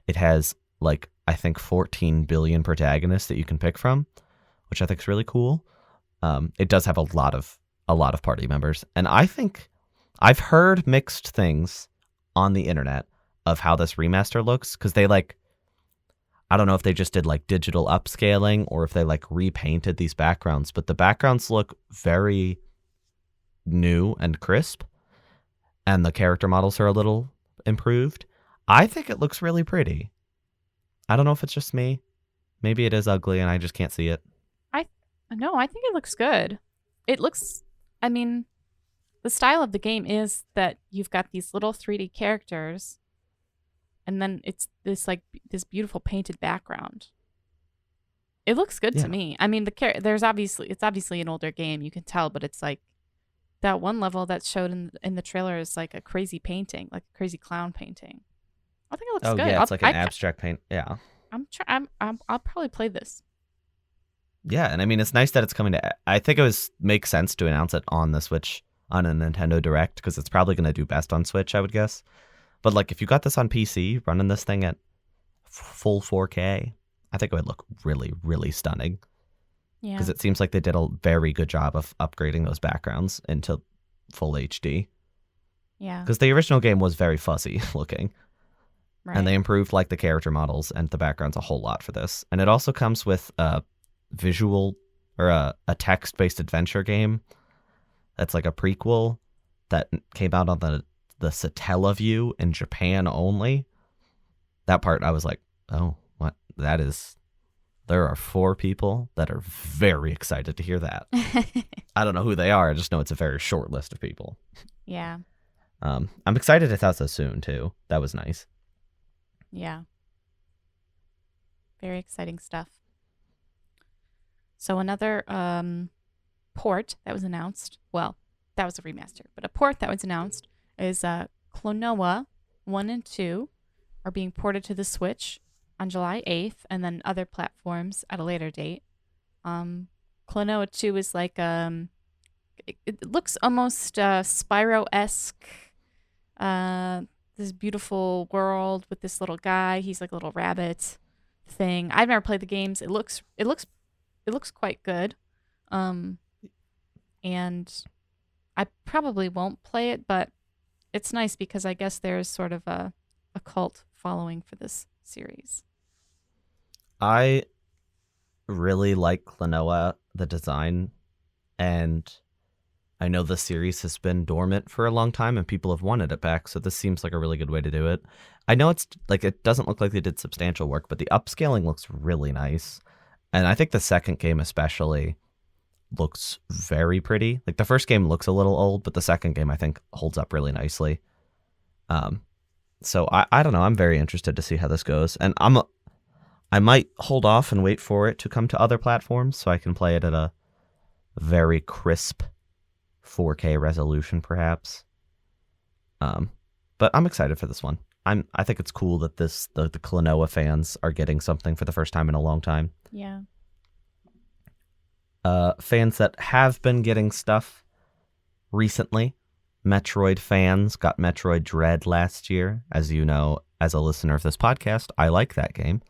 [SPEAKER 1] It has, like, I think 14 billion protagonists that you can pick from, which I think is really cool. It does have a lot of party members, and I think I've heard mixed things on the internet of how this remaster looks, because they I don't know if they just did like digital upscaling or if they like repainted these backgrounds, but the backgrounds look very new and crisp, and the character models are a little improved. I think it looks really pretty. I don't know if it's just me. Maybe it is ugly and I just can't see it.
[SPEAKER 2] No, I think it looks good. It looks, I mean, the style of the game is that you've got these little 3D characters, and then it's this this beautiful painted background. It looks good to me. I mean, it's obviously an older game, you can tell, but it's like that one level that's showed in the trailer is like a crazy painting, like a crazy clown painting. I think it looks good.
[SPEAKER 1] Oh yeah, it's like an abstract paint. Yeah.
[SPEAKER 2] I'll probably play this.
[SPEAKER 1] Yeah, and I mean it's nice that it's coming to. I think makes sense to announce it on the Switch on a Nintendo Direct, because it's probably going to do best on Switch, I would guess. But like if you got this on PC, running this thing at full 4K, I think it would look really, really stunning. Yeah. Because it seems like they did a very good job of upgrading those backgrounds into full HD.
[SPEAKER 2] Yeah.
[SPEAKER 1] Because the original game was very fuzzy looking.
[SPEAKER 2] Right.
[SPEAKER 1] And they improved like the character models and the backgrounds a whole lot for this. And it also comes with a visual or a text-based adventure game that's like a prequel that came out on the Satellaview in Japan only. That part I was like, oh, what? That is... There are 4 people that are very excited to hear that. I don't know who they are. I just know it's a very short list of people.
[SPEAKER 2] Yeah.
[SPEAKER 1] I'm excited it's out so soon, too. That was nice.
[SPEAKER 2] Yeah. Very exciting stuff. So another port that was announced, well, that was a remaster, but a port that was announced is Klonoa 1 and 2 are being ported to the Switch on July 8th, and then other platforms at a later date. Klonoa 2 is like it looks almost Spyro-esque, this beautiful world with this little guy. He's like a little rabbit thing. I've never played the games. It looks quite good. Um, and I probably won't play it, but it's nice because I guess there's sort of a cult following for this series.
[SPEAKER 1] I really like Klonoa, the design, and I know the series has been dormant for a long time and people have wanted it back, so this seems like a really good way to do it. I know it's like it doesn't look like they did substantial work, but the upscaling looks really nice. And I think the second game especially looks very pretty. Like the first game looks a little old, but the second game I think holds up really nicely. So I don't know. I'm very interested to see how this goes, and I might hold off and wait for it to come to other platforms so I can play it at a very crisp 4K resolution, perhaps. But I'm excited for this one. I think it's cool that the Klonoa fans are getting something for the first time in a long time.
[SPEAKER 2] Yeah.
[SPEAKER 1] Fans that have been getting stuff recently. Metroid fans got Metroid Dread last year. As you know, as a listener of this podcast, I like that game.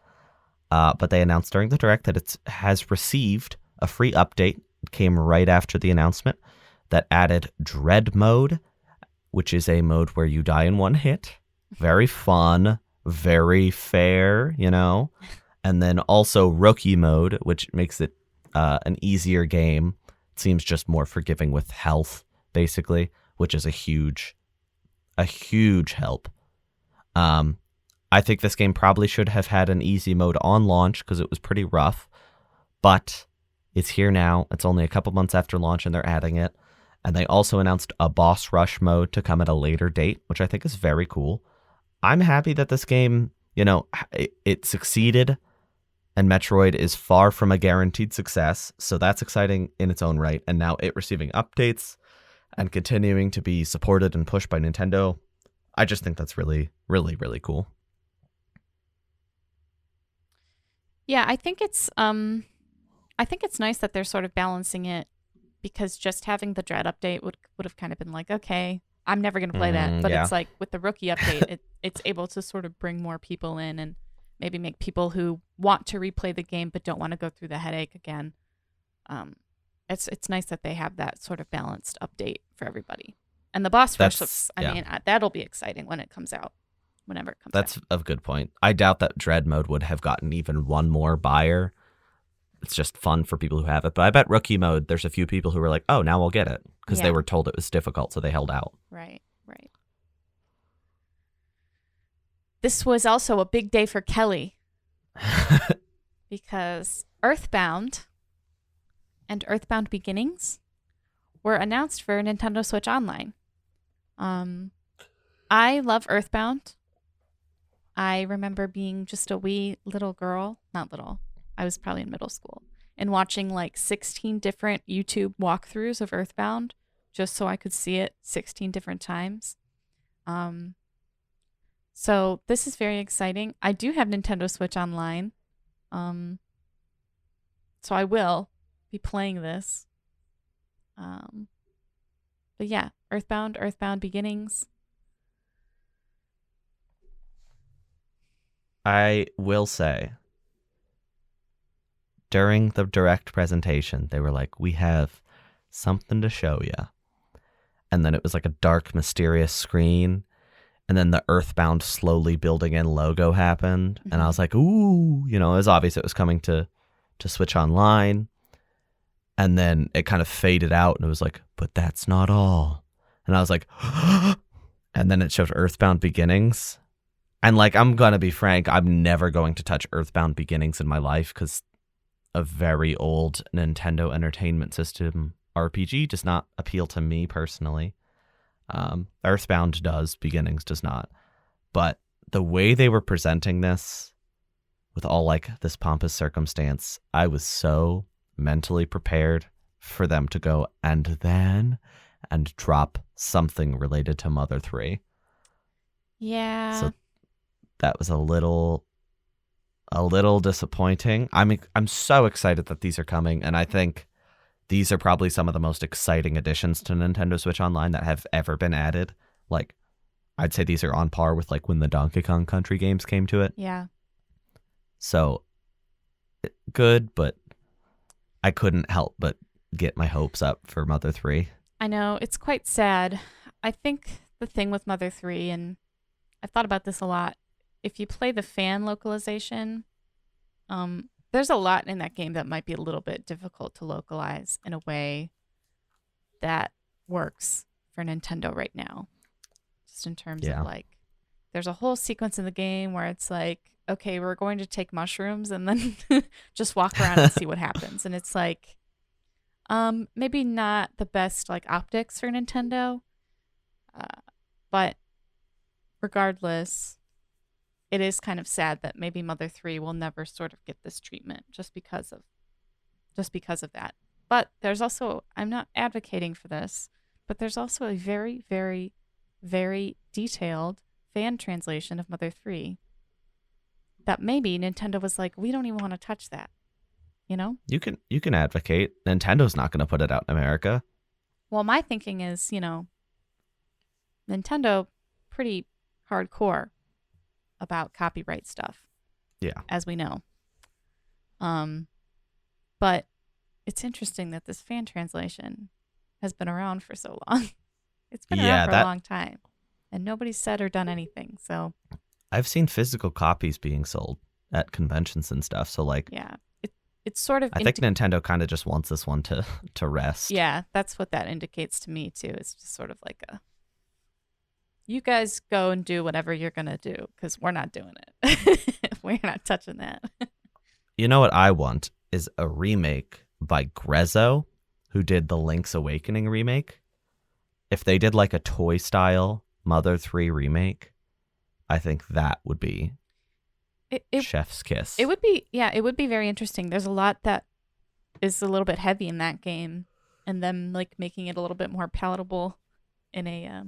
[SPEAKER 1] But they announced during the Direct that it has received a free update. It came right after the announcement that added Dread Mode, which is a mode where you die in one hit. Very fun, very fair, you know. And then also Rookie Mode, which makes it an easier game. It seems just more forgiving with health, basically, which is a huge help. I think this game probably should have had an easy mode on launch because it was pretty rough, but it's here now. It's only a couple months after launch and they're adding it. And they also announced a boss rush mode to come at a later date, which I think is very cool. I'm happy that this game, you know, it succeeded, and Metroid is far from a guaranteed success, so that's exciting in its own right. And now it receiving updates and continuing to be supported and pushed by Nintendo, I just think that's really, really, really cool.
[SPEAKER 2] Yeah, I think it's nice that they're sort of balancing it, because just having the Dread update would have kind of been like, okay, I'm never going to play that. But It's like with the Rookie update, it's able to sort of bring more people in and maybe make people who want to replay the game but don't want to go through the headache again. It's nice that they have that sort of balanced update for everybody. And the boss rush looks, I mean, that'll be exciting when it comes out, whenever it comes out.
[SPEAKER 1] That's a good point. I doubt that Dread Mode would have gotten even one more buyer. It's just fun for people who have it. But I bet Rookie Mode, there's a few people who were like, oh, now I'll get it. Because they were told it was difficult, so they held out.
[SPEAKER 2] Right. This was also a big day for Kelly. Because Earthbound and Earthbound Beginnings were announced for Nintendo Switch Online. I love Earthbound. I remember being just a wee little girl. Not little. I was probably in middle school. And watching like 16 different YouTube walkthroughs of Earthbound just so I could see it 16 different times. So this is very exciting. I do have Nintendo Switch Online. So I will be playing this. But yeah, Earthbound Beginnings.
[SPEAKER 1] I will say, during the Direct presentation, they were like, we have something to show you. And then it was like a dark, mysterious screen. And then the Earthbound slowly building in logo happened. Mm-hmm. And I was like, ooh, you know, it was obvious it was coming to Switch Online. And then it kind of faded out and it was like, but that's not all. And I was like, and then it showed Earthbound Beginnings. And like, I'm going to be frank, I'm never going to touch Earthbound Beginnings in my life because a very old Nintendo Entertainment System RPG does not appeal to me personally. Earthbound does, Beginnings does not. But the way they were presenting this with all like this pompous circumstance, I was so mentally prepared for them to go and drop something related to Mother 3.
[SPEAKER 2] Yeah.
[SPEAKER 1] So that was a little disappointing. I'm so excited that these are coming, and I think these are probably some of the most exciting additions to Nintendo Switch Online that have ever been added. Like, I'd say these are on par with like when the Donkey Kong Country games came to it.
[SPEAKER 2] Yeah.
[SPEAKER 1] So good, but I couldn't help but get my hopes up for Mother 3.
[SPEAKER 2] I know, it's quite sad. I think the thing with Mother 3, and I've thought about this a lot, if you play the fan localization, there's a lot in that game that might be a little bit difficult to localize in a way that works for Nintendo right now. Just in terms of like, there's a whole sequence in the game where it's like, okay, we're going to take mushrooms and then just walk around and see what happens. And it's like, maybe not the best like optics for Nintendo, but regardless, it is kind of sad that maybe Mother 3 will never sort of get this treatment just because of that. But there's also, I'm not advocating for this, but there's also a very, very, very detailed fan translation of Mother 3 that maybe Nintendo was like, we don't even want to touch that. You know?
[SPEAKER 1] You can advocate. Nintendo's not going to put it out in America.
[SPEAKER 2] Well, my thinking is, Nintendo pretty hardcore about copyright stuff.
[SPEAKER 1] Yeah.
[SPEAKER 2] As we know. But it's interesting that this fan translation has been around for so long. It's been around for a long time. And nobody's said or done anything. So
[SPEAKER 1] I've seen physical copies being sold at conventions and stuff. So like,
[SPEAKER 2] yeah, it's sort of.
[SPEAKER 1] I think Nintendo kind of just wants this one to rest.
[SPEAKER 2] Yeah, that's what that indicates to me too. It's just sort of like you guys go and do whatever you're gonna do because we're not doing it. We're not touching that.
[SPEAKER 1] You know what I want is a remake by Grezzo, who did the Link's Awakening remake. If they did like a toy style Mother 3 remake, I think that would be chef's kiss.
[SPEAKER 2] It would be, it would be very interesting. There's a lot that is a little bit heavy in that game, and them like making it a little bit more palatable in a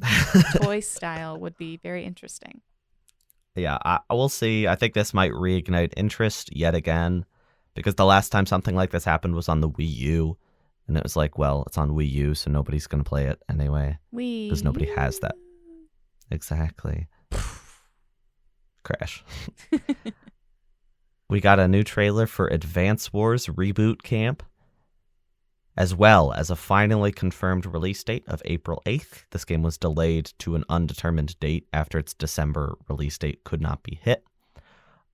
[SPEAKER 2] toy style would be very interesting.
[SPEAKER 1] Yeah, I will see. I think this might reignite interest yet again, because the last time something like this happened was on the Wii U, and it was like, well, it's on Wii U, so nobody's going to play it anyway. Because nobody has that. Exactly. Crash. We got a new trailer for Advance Wars Reboot Camp, as well as a finally confirmed release date of April 8th. This game was delayed to an undetermined date after its December release date could not be hit.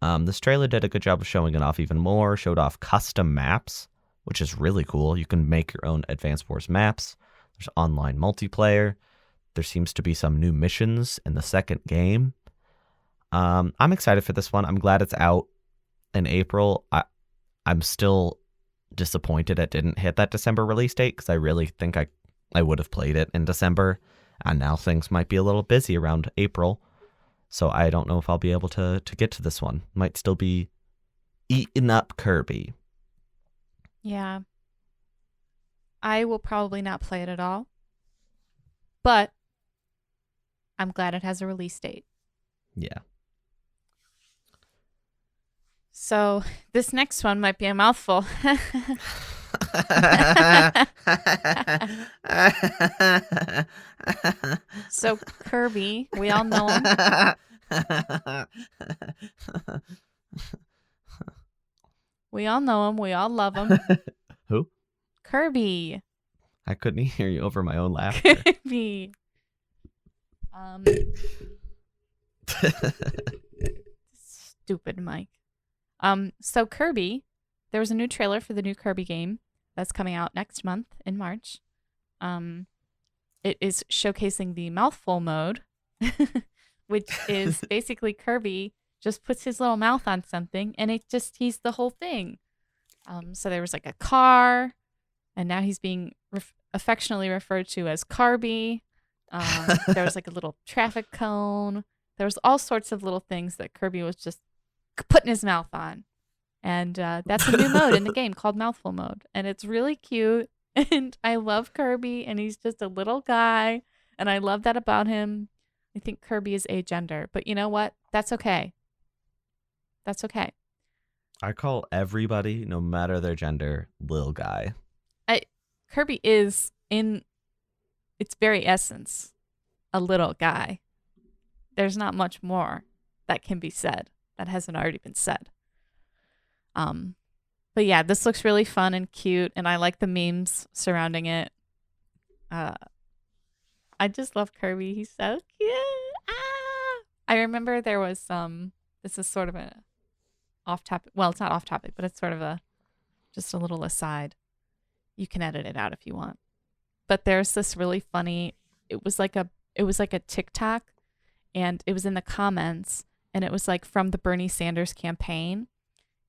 [SPEAKER 1] This trailer did a good job of showing it off even more, showed off custom maps, which is really cool. You can make your own Advance Wars maps. There's online multiplayer. There seems to be some new missions in the second game. I'm excited for this one. I'm glad it's out in April. I'm still disappointed it didn't hit that December release date because I really think I would have played it in December, and now things might be a little busy around April, so I don't know if I'll be able to get to this one. Might still be eating up Kirby.
[SPEAKER 2] Yeah. I will probably not play it at all, but I'm glad it has a release date.
[SPEAKER 1] Yeah.
[SPEAKER 2] So this next one might be a mouthful. So Kirby, we all know him. We all know him. We all love him.
[SPEAKER 1] Who?
[SPEAKER 2] Kirby.
[SPEAKER 1] I couldn't hear you over my own laughter.
[SPEAKER 2] Kirby. Stupid Mike. So Kirby, there was a new trailer for the new Kirby game that's coming out next month in March. It is showcasing the mouthful mode, which is basically Kirby just puts his little mouth on something and he's the whole thing. So there was like a car, and now he's being affectionately referred to as Carby. There was like a little traffic cone. There was all sorts of little things that Kirby was just putting his mouth on. And that's a new mode in the game called Mouthful Mode. And it's really cute. And I love Kirby, and he's just a little guy. And I love that about him. I think Kirby is agender. But you know what? That's okay. That's okay.
[SPEAKER 1] I call everybody, no matter their gender, little guy.
[SPEAKER 2] Kirby is, in its very essence, a little guy. there's not much more that can be said that hasn't already been said. But yeah, this looks really fun and cute, and I like the memes surrounding it. I just love Kirby. He's so cute. Ah! I remember there was this is sort of a off topic. Well, it's not off topic, but it's sort of just a little aside. You can edit it out if you want. But there's this really funny. It was like a TikTok, and it was in the comments, and it was like from the Bernie Sanders campaign,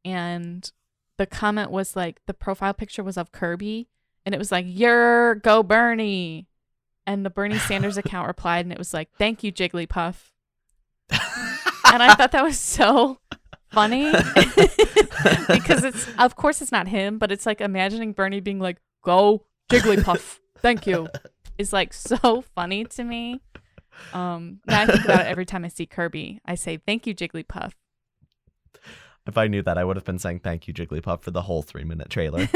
[SPEAKER 2] and the comment was like the profile picture was of Kirby, and it was like, "You're go Bernie," and the Bernie Sanders account replied, and it was like, "Thank you, Jigglypuff." And I thought that was so funny because of course it's not him, but it's like imagining Bernie being like, "Go Jigglypuff, thank you," is like so funny to me. Now I think about it every time I see Kirby. I say, "Thank you, Jigglypuff."
[SPEAKER 1] If I knew that, I would have been saying thank you, Jigglypuff, for the whole 3-minute trailer.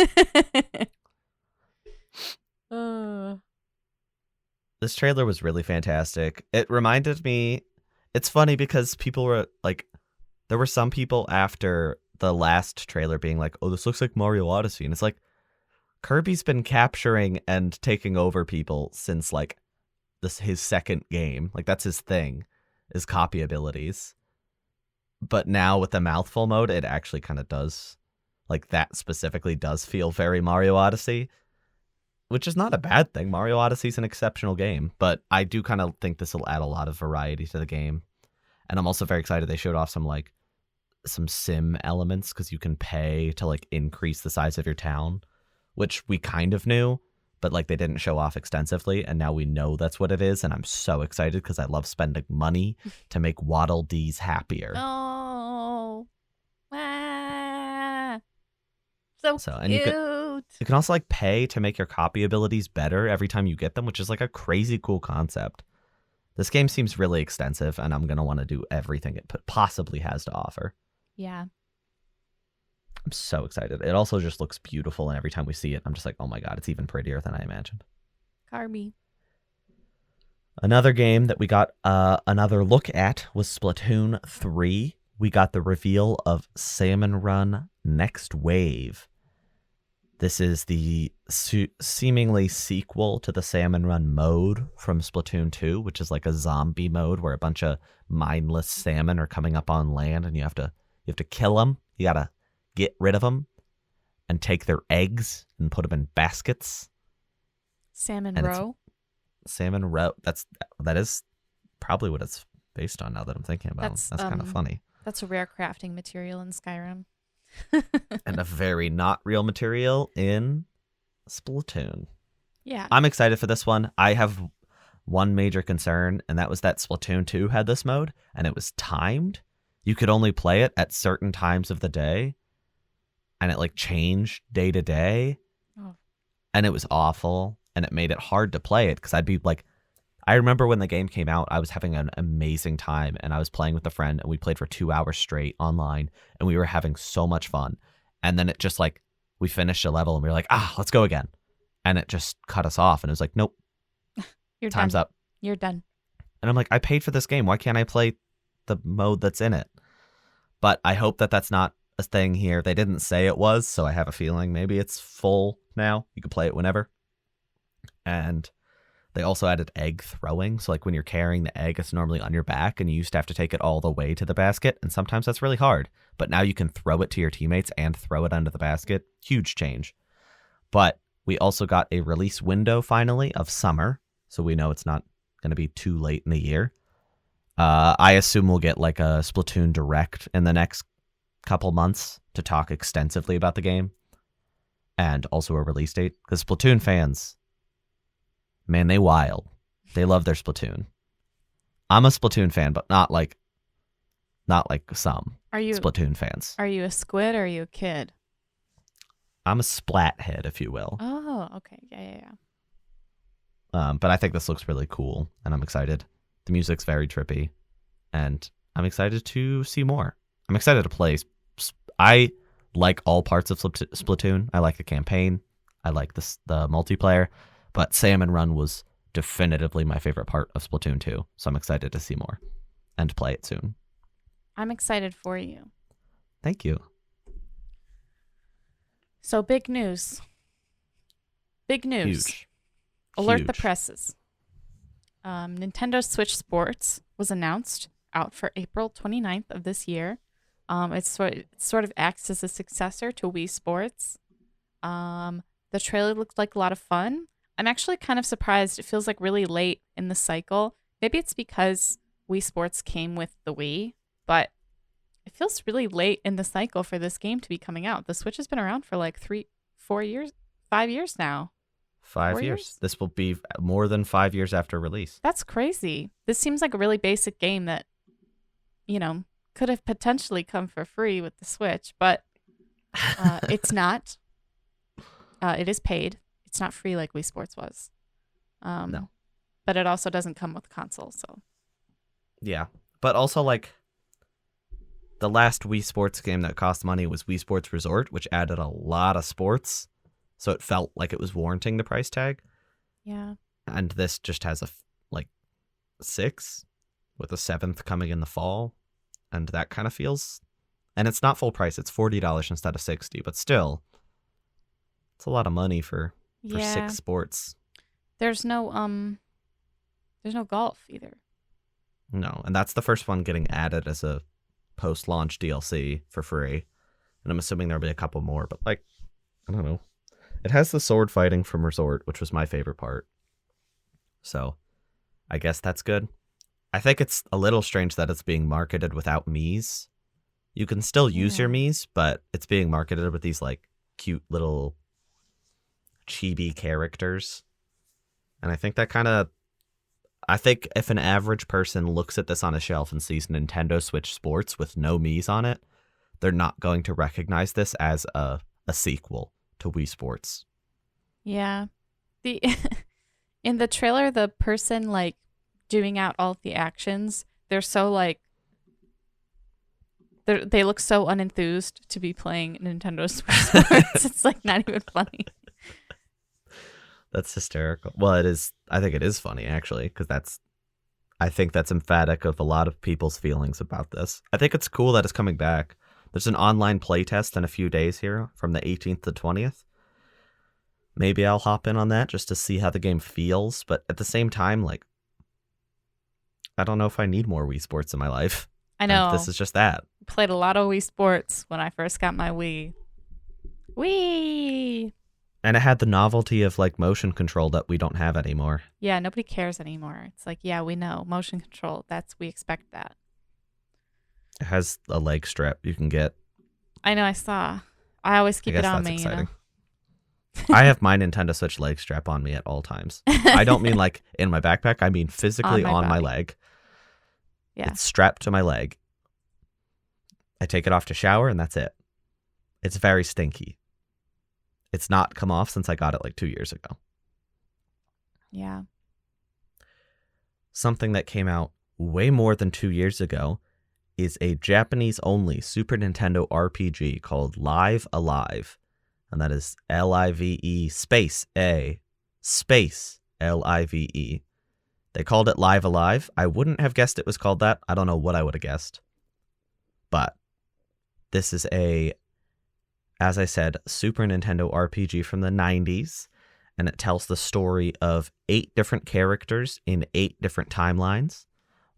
[SPEAKER 1] This trailer was really fantastic. It reminded me, it's funny because people were like, there were some people after the last trailer being like, "Oh, this looks like Mario Odyssey." And it's like, Kirby's been capturing and taking over people since like his second game. Like that's his thing, is copy abilities. But now with the mouthful mode, it actually kind of does, like that specifically does feel very Mario Odyssey, which is not a bad thing. Mario Odyssey is an exceptional game, but I do kind of think this will add a lot of variety to the game. And I'm also very excited they showed off some sim elements, because you can pay to like increase the size of your town, which we kind of knew, but like they didn't show off extensively, and now we know that's what it is, and I'm so excited because I love spending money to make Waddle Dees happier.
[SPEAKER 2] Oh, ah, so cute.
[SPEAKER 1] And you can also like pay to make your copy abilities better every time you get them, which is like a crazy cool concept. This game seems really extensive, and I'm gonna want to do everything it possibly has to offer.
[SPEAKER 2] Yeah.
[SPEAKER 1] I'm so excited. It also just looks beautiful, and every time we see it, I'm just like, oh my god, it's even prettier than I imagined.
[SPEAKER 2] Kirby.
[SPEAKER 1] Another game that we got another look at was Splatoon 3. We got the reveal of Salmon Run Next Wave. This is the seemingly sequel to the Salmon Run mode from Splatoon 2, which is like a zombie mode where a bunch of mindless salmon are coming up on land, and you have to kill them. You gotta get rid of them and take their eggs and put them in baskets.
[SPEAKER 2] Salmon Row.
[SPEAKER 1] Salmon Row. That is probably what it's based on. Now that I'm thinking about it. That's kind of funny.
[SPEAKER 2] That's a rare crafting material in Skyrim.
[SPEAKER 1] And a very not real material in Splatoon.
[SPEAKER 2] Yeah.
[SPEAKER 1] I'm excited for this one. I have one major concern, and that was that Splatoon 2 had this mode, and it was timed. You could only play it at certain times of the day, and it like changed day to day. Oh. And it was awful, and it made it hard to play it, because I'd be like, I remember when the game came out, I was having an amazing time, and I was playing with a friend, and we played for 2 hours straight online, and we were having so much fun. And then it just like, we finished a level, and we were like, let's go again. And it just cut us off, and it was like, nope, time's up.
[SPEAKER 2] You're done.
[SPEAKER 1] And I'm like, I paid for this game. Why can't I play the mode that's in it? But I hope that that's not a thing here. They didn't say it was, so I have a feeling maybe it's full now. You can play it whenever. And they also added egg throwing. So like when you're carrying the egg, it's normally on your back, and you used to have to take it all the way to the basket. And sometimes that's really hard. But now you can throw it to your teammates and throw it under the basket. Huge change. But we also got a release window finally of summer. So we know it's not going to be too late in the year. I assume we'll get like a Splatoon Direct in the next couple months to talk extensively about the game, and also a release date, because Splatoon fans, man, they wild. They love their Splatoon. I'm a Splatoon fan, but not like some Splatoon fans.
[SPEAKER 2] Are you a squid or are you a kid?
[SPEAKER 1] I'm a splat head, if you will.
[SPEAKER 2] Oh, okay. Yeah.
[SPEAKER 1] But I think this looks really cool, and I'm excited. The music's very trippy, and I'm excited to see more. I'm excited to play. I like all parts of Splatoon. I like the campaign. I like the multiplayer. But Salmon Run was definitively my favorite part of Splatoon 2, so I'm excited to see more. and play it soon.
[SPEAKER 2] I'm excited for you.
[SPEAKER 1] Thank you.
[SPEAKER 2] So big news. Big news.
[SPEAKER 1] Huge.
[SPEAKER 2] Alert the
[SPEAKER 1] Huge.
[SPEAKER 2] presses. Nintendo Switch Sports was announced out for April 29th of this year. It sort of acts as a successor to Wii Sports. The trailer looked like a lot of fun. I'm actually kind of surprised. It feels like really late in the cycle. Maybe it's because Wii Sports came with the Wii, but it feels really late in the cycle for this game to be coming out. The Switch has been around for like 5 years now.
[SPEAKER 1] 5
[SPEAKER 2] 4
[SPEAKER 1] years.
[SPEAKER 2] years?
[SPEAKER 1] This will be more than 5 years after release.
[SPEAKER 2] That's crazy. This seems like a really basic game that, could have potentially come for free with the Switch, but it's not. It is paid. It's not free like Wii Sports was.
[SPEAKER 1] No.
[SPEAKER 2] But it also doesn't come with a console, so.
[SPEAKER 1] Yeah. But also, like, the last Wii Sports game that cost money was Wii Sports Resort, which added a lot of sports. So it felt like it was warranting the price tag.
[SPEAKER 2] Yeah.
[SPEAKER 1] And this just has 6 with a 7th coming in the fall. And that kind of feels... And it's not full price. It's $40 instead of $60. But still, it's a lot of money for 6 sports.
[SPEAKER 2] There's no golf either.
[SPEAKER 1] No. And that's the first one getting added as a post-launch DLC for free. And I'm assuming there'll be a couple more. But, I don't know. It has the sword fighting from Resort, which was my favorite part. So, I guess that's good. I think it's a little strange that it's being marketed without Miis. You can still use your Miis, but it's being marketed with these, cute little chibi characters. And I think that I think if an average person looks at this on a shelf and sees Nintendo Switch Sports with no Miis on it, they're not going to recognize this as a sequel to Wii Sports.
[SPEAKER 2] Yeah. In the trailer, the person doing out all of the actions, they're so they look so unenthused to be playing Nintendo Switch Sports. It's not even funny.
[SPEAKER 1] That's hysterical. Well, it is. I think it is funny actually, because I think that's emphatic of a lot of people's feelings about this. I think it's cool that it's coming back. There's an online playtest in a few days here from the 18th to 20th. Maybe I'll hop in on that just to see how the game feels. But at the same time, I don't know if I need more Wii Sports in my life.
[SPEAKER 2] I know.
[SPEAKER 1] And this is just that.
[SPEAKER 2] Played a lot of Wii Sports when I first got my Wii. Wii!
[SPEAKER 1] And it had the novelty of motion control that we don't have anymore.
[SPEAKER 2] Yeah, nobody cares anymore. It's yeah, we know. Motion control, we expect that.
[SPEAKER 1] It has a leg strap you can get.
[SPEAKER 2] I know, I saw. I always keep it on me,
[SPEAKER 1] exciting. I have my Nintendo Switch leg strap on me at all times. I don't mean in my backpack. I mean physically on my leg.
[SPEAKER 2] Yeah.
[SPEAKER 1] It's strapped to my leg. I take it off to shower and that's it. It's very stinky. It's not come off since I got it 2 years ago.
[SPEAKER 2] Yeah.
[SPEAKER 1] Something that came out way more than 2 years ago is a Japanese-only Super Nintendo RPG called Live Alive. And that is Live space A space Live. They called it Live Alive. I wouldn't have guessed it was called that. I don't know what I would have guessed. But this is as I said, Super Nintendo RPG from the 90s. And it tells the story of 8 different characters in 8 different timelines.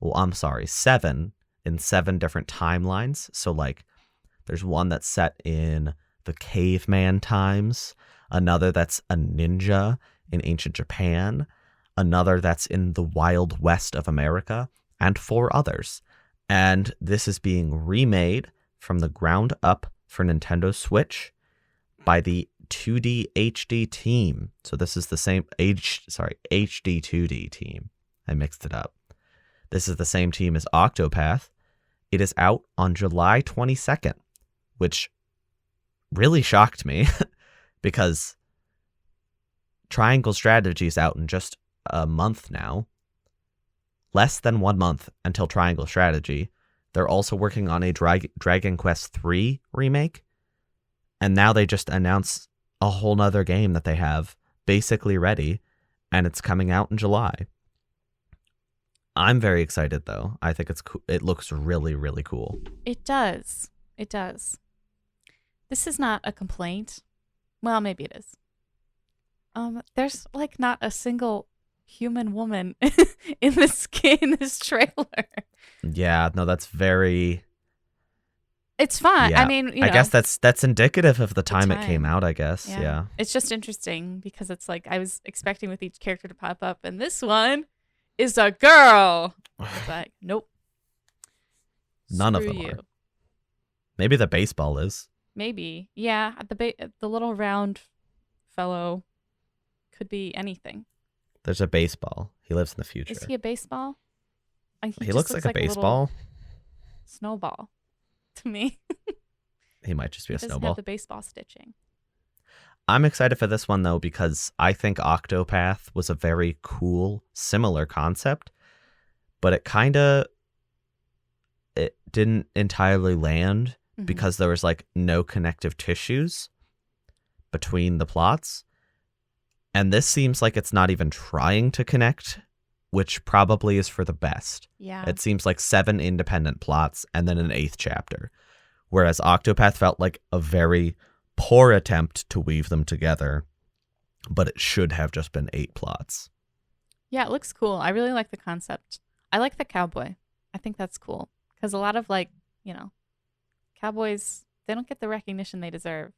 [SPEAKER 1] Well, I'm sorry, 7 in 7 different timelines. So, there's one that's set in the caveman times, another that's a ninja in ancient Japan, another that's in the Wild West of America, and 4 others. And this is being remade from the ground up for Nintendo Switch by the 2D HD team. So this is the same HD 2D team. I mixed it up. This is the same team as Octopath. It is out on July 22nd, which really shocked me because Triangle Strategy is out in just a month now. Less than 1 month until Triangle Strategy. They're also working on a Dragon Quest III remake. And now they just announced a whole nother game that they have basically ready. And it's coming out in July. I'm very excited though. I think it's cool. It looks really, really cool.
[SPEAKER 2] It does. It does. This is not a complaint. Well, maybe it is. There's like not a single human woman in this trailer.
[SPEAKER 1] Yeah, no, that's very.
[SPEAKER 2] It's fine.
[SPEAKER 1] Yeah,
[SPEAKER 2] I mean,
[SPEAKER 1] I guess that's indicative of the time it came
[SPEAKER 2] time.
[SPEAKER 1] out. I guess. Yeah.
[SPEAKER 2] It's just interesting because it's like I was expecting with each character to pop up, and this one is a girl. It's like, nope.
[SPEAKER 1] None
[SPEAKER 2] Screw
[SPEAKER 1] of them
[SPEAKER 2] you.
[SPEAKER 1] are. Maybe the baseball is.
[SPEAKER 2] Maybe, yeah. The little round fellow could be anything.
[SPEAKER 1] There's a baseball. He lives in the future.
[SPEAKER 2] Is he a baseball?
[SPEAKER 1] He
[SPEAKER 2] just
[SPEAKER 1] looks like a baseball.
[SPEAKER 2] Snowball to me.
[SPEAKER 1] He might just be a
[SPEAKER 2] Doesn't
[SPEAKER 1] snowball.
[SPEAKER 2] have the baseball stitching.
[SPEAKER 1] I'm excited for this one though because I think Octopath was a very cool, similar concept, but it didn't entirely land because there was like no connective tissues between the plots. And this seems like it's not even trying to connect, which probably is for the best.
[SPEAKER 2] Yeah.
[SPEAKER 1] It seems like 7 independent plots and then an 8th chapter. Whereas Octopath felt like a very poor attempt to weave them together, but it should have just been 8 plots.
[SPEAKER 2] Yeah, it looks cool. I really like the concept. I like the cowboy. I think that's cool. Because a lot of cowboys, they don't get the recognition they deserve.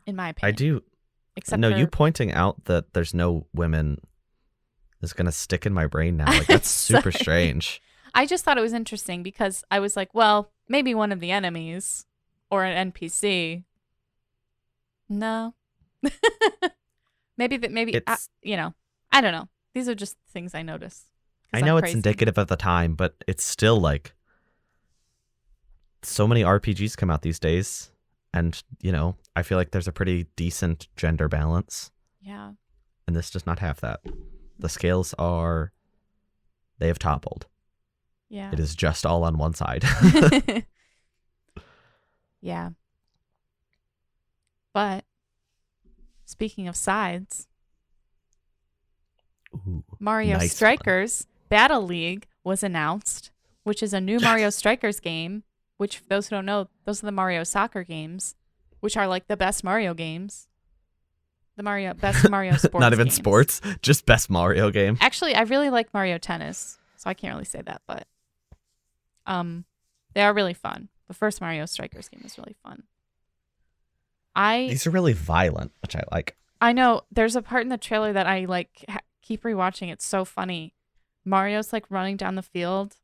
[SPEAKER 2] In my opinion.
[SPEAKER 1] I do.
[SPEAKER 2] Except
[SPEAKER 1] no,
[SPEAKER 2] for...
[SPEAKER 1] you pointing out that there's no women is going to stick in my brain now. Like, that's super strange.
[SPEAKER 2] I just thought it was interesting because I was like, well, maybe one of the enemies or an NPC. No. maybe
[SPEAKER 1] It's,
[SPEAKER 2] I don't know. These are just things I notice.
[SPEAKER 1] I know it's indicative of the time, but it's still like so many RPGs come out these days. And, I feel like there's a pretty decent gender balance.
[SPEAKER 2] Yeah.
[SPEAKER 1] And this does not have that. The scales they have toppled.
[SPEAKER 2] Yeah.
[SPEAKER 1] It is just all on one side.
[SPEAKER 2] Yeah. But speaking of sides,
[SPEAKER 1] Ooh,
[SPEAKER 2] Mario
[SPEAKER 1] nice
[SPEAKER 2] Strikers Battle League was announced, which is a new Mario Strikers game, which for those who don't know, those are the Mario soccer games, which are like the best Mario games. The best Mario sports
[SPEAKER 1] Not even
[SPEAKER 2] games.
[SPEAKER 1] sports, just best Mario game.
[SPEAKER 2] Actually, I really like Mario Tennis, so I can't really say that, but they are really fun. The first Mario Strikers game is really fun.
[SPEAKER 1] These are really violent, which I like.
[SPEAKER 2] I know. There's a part in the trailer that I like keep rewatching. It's so funny. Mario's like running down the field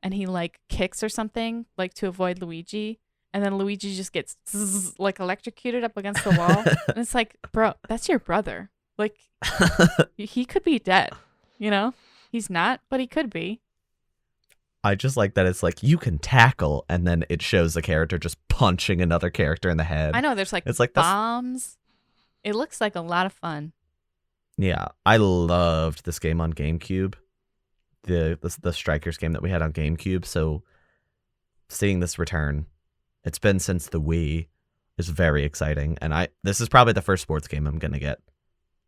[SPEAKER 2] and he like kicks or something like to avoid Luigi. And then Luigi just gets like electrocuted up against the wall. And it's like, bro, that's your brother. Like he could be dead, He's not, but he could be.
[SPEAKER 1] I just like that it's like you can tackle and then it shows the character just punching another character in the head.
[SPEAKER 2] I know there's
[SPEAKER 1] it's like
[SPEAKER 2] bombs. It looks like a lot of fun.
[SPEAKER 1] Yeah, I loved this game on GameCube. The Strikers game that we had on GameCube. So seeing this return, it's been since the Wii, is very exciting. And this is probably the first sports game I'm going to get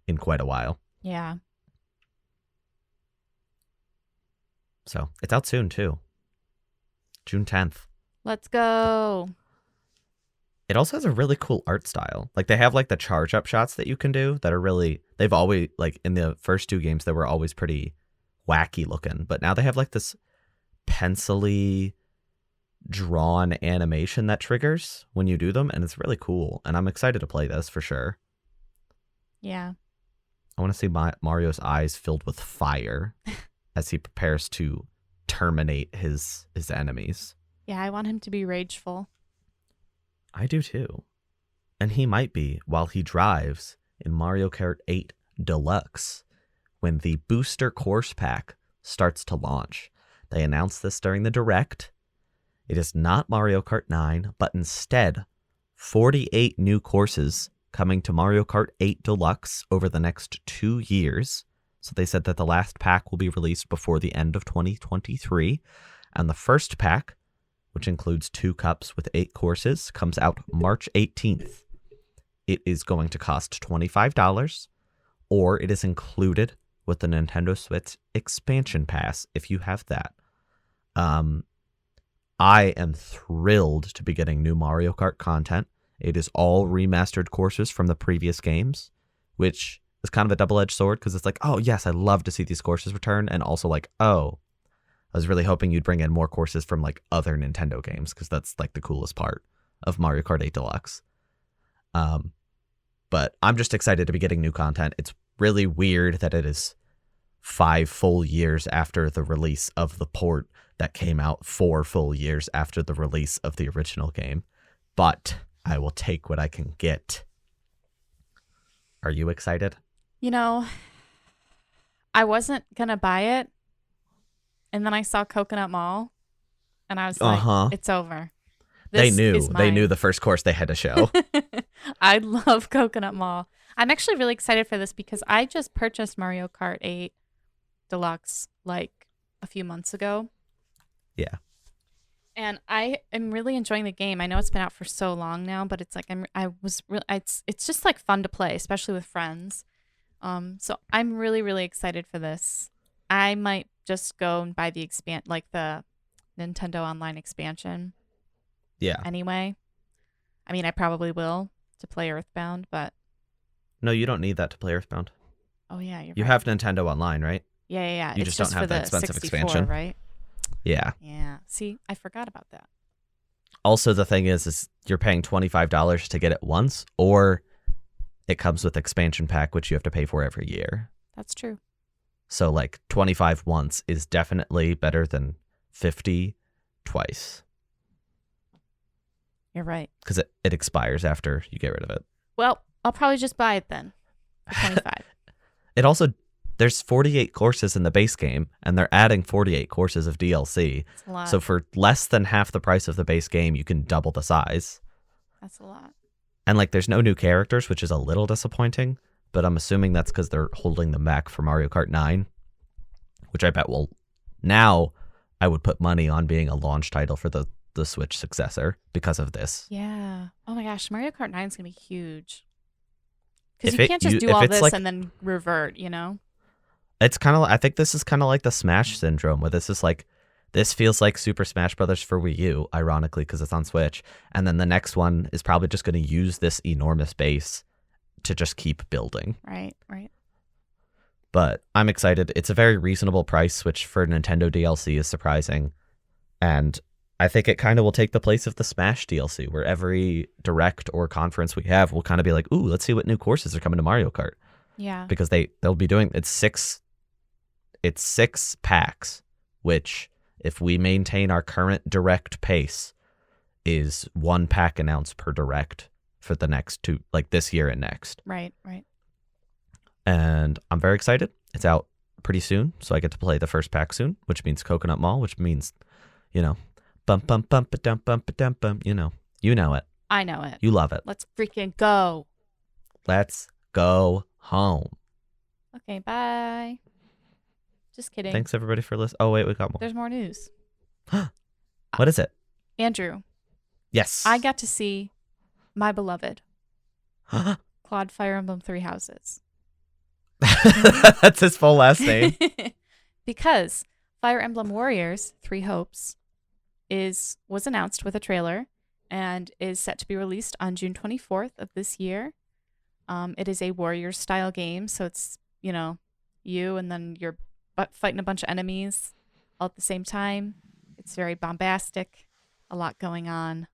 [SPEAKER 1] in quite a while.
[SPEAKER 2] Yeah.
[SPEAKER 1] So it's out soon too. June 10th.
[SPEAKER 2] Let's go.
[SPEAKER 1] It also has a really cool art style. Like they have like the charge up shots that you can do that are really, they've always like in the first 2 games, they were always pretty wacky looking, but now they have like this pencil-y drawn animation that triggers when you do them. And it's really cool. And I'm excited to play this for sure.
[SPEAKER 2] Yeah.
[SPEAKER 1] I want to see Mario's eyes filled with fire as he prepares to terminate his enemies.
[SPEAKER 2] Yeah, I want him to be rageful.
[SPEAKER 1] I do too. And he might be while he drives in Mario Kart 8 Deluxe when the booster course pack starts to launch. They announced this during the Direct. It is not Mario Kart 9, but instead 48 new courses coming to Mario Kart 8 Deluxe over the next 2 years. So they said that the last pack will be released before the end of 2023. And the first pack, which includes 2 cups with 8 courses, comes out March 18th. It is going to cost $25, or it is included with the Nintendo Switch expansion pass if you have that. I am thrilled to be getting new Mario Kart content. It is all remastered courses from the previous games, which is kind of a double-edged sword because it's like, oh, yes, I love to see these courses return. And also like, oh, I was really hoping you'd bring in more courses from like other Nintendo games because that's like the coolest part of Mario Kart 8 Deluxe. But I'm just excited to be getting new content. It's really weird that it is 5 full years after the release of the port that came out 4 full years after the release of the original game. But I will take what I can get. Are you excited?
[SPEAKER 2] You know, I wasn't going to buy it. And then I saw Coconut Mall. And I was like, it's over.
[SPEAKER 1] They knew the first course they had to show.
[SPEAKER 2] I love Coconut Mall. I'm actually really excited for this because I just purchased Mario Kart 8 Deluxe like a few months ago.
[SPEAKER 1] Yeah.
[SPEAKER 2] And I am really enjoying the game. I know it's been out for so long now, but it's like it's just like fun to play, especially with friends. So I'm really, really excited for this. I might just go and buy the the Nintendo Online expansion.
[SPEAKER 1] Yeah.
[SPEAKER 2] Anyway, I mean, I probably will to play Earthbound, but
[SPEAKER 1] no, you don't need that to play Earthbound.
[SPEAKER 2] Oh yeah,
[SPEAKER 1] you have Nintendo Online, right?
[SPEAKER 2] Yeah.
[SPEAKER 1] You
[SPEAKER 2] it's
[SPEAKER 1] just don't have the expensive
[SPEAKER 2] 64,
[SPEAKER 1] expansion,
[SPEAKER 2] right?
[SPEAKER 1] Yeah.
[SPEAKER 2] Yeah. See, I forgot about that.
[SPEAKER 1] Also, the thing is you're paying $25 to get it once, or it comes with expansion pack, which you have to pay for every year.
[SPEAKER 2] That's true.
[SPEAKER 1] So, like, 25 once is definitely better than 50 twice.
[SPEAKER 2] You're right.
[SPEAKER 1] Because it expires after you get rid of it.
[SPEAKER 2] Well, I'll probably just buy it then for 25.
[SPEAKER 1] It also, there's 48 courses in the base game, and they're adding 48 courses of DLC.
[SPEAKER 2] That's a lot.
[SPEAKER 1] So for less than half the price of the base game, you can double the size.
[SPEAKER 2] That's a lot.
[SPEAKER 1] And like, there's no new characters, which is a little disappointing, but I'm assuming that's because they're holding them back for Mario Kart 9, which I bet will, now I would put money on being a launch title for the Switch successor because of this.
[SPEAKER 2] Yeah. Oh my gosh, Mario Kart 9 is going to be huge. Because you can't just do all this and then revert, you know?
[SPEAKER 1] It's kind of, I think this is kind of like the Smash syndrome, where this is like, this feels like Super Smash Brothers for Wii U, ironically, because it's on Switch. And then the next one is probably just going to use this enormous base to just keep building.
[SPEAKER 2] Right.
[SPEAKER 1] But I'm excited. It's a very reasonable price, which for Nintendo DLC is surprising. And I think it kind of will take the place of the Smash DLC, where every direct or conference we have will kind of be like, ooh, let's see what new courses are coming to Mario Kart.
[SPEAKER 2] Yeah.
[SPEAKER 1] Because they'll be doing, it's six packs, which if we maintain our current direct pace is 1 pack announced per direct for the next 2, like this year and next.
[SPEAKER 2] Right.
[SPEAKER 1] And I'm very excited. It's out pretty soon, so I get to play the first pack soon, which means Coconut Mall, which means, bump, bump, bump, bump, bump, bump, bump, you know it.
[SPEAKER 2] I know it.
[SPEAKER 1] You love it.
[SPEAKER 2] Let's freaking go.
[SPEAKER 1] Let's go home.
[SPEAKER 2] Okay, bye. Just kidding.
[SPEAKER 1] Thanks everybody for listening. Oh wait, we got more.
[SPEAKER 2] There's more news.
[SPEAKER 1] What is it?
[SPEAKER 2] Andrew.
[SPEAKER 1] Yes.
[SPEAKER 2] I got to see my beloved Claude Fire Emblem 3 Houses.
[SPEAKER 1] That's his full last name.
[SPEAKER 2] Because Fire Emblem Warriors 3 Hopes was announced with a trailer and is set to be released on June 24th of this year. It is a Warriors style game, so it's, you and then you're fighting a bunch of enemies all at the same time. It's very bombastic, a lot going on.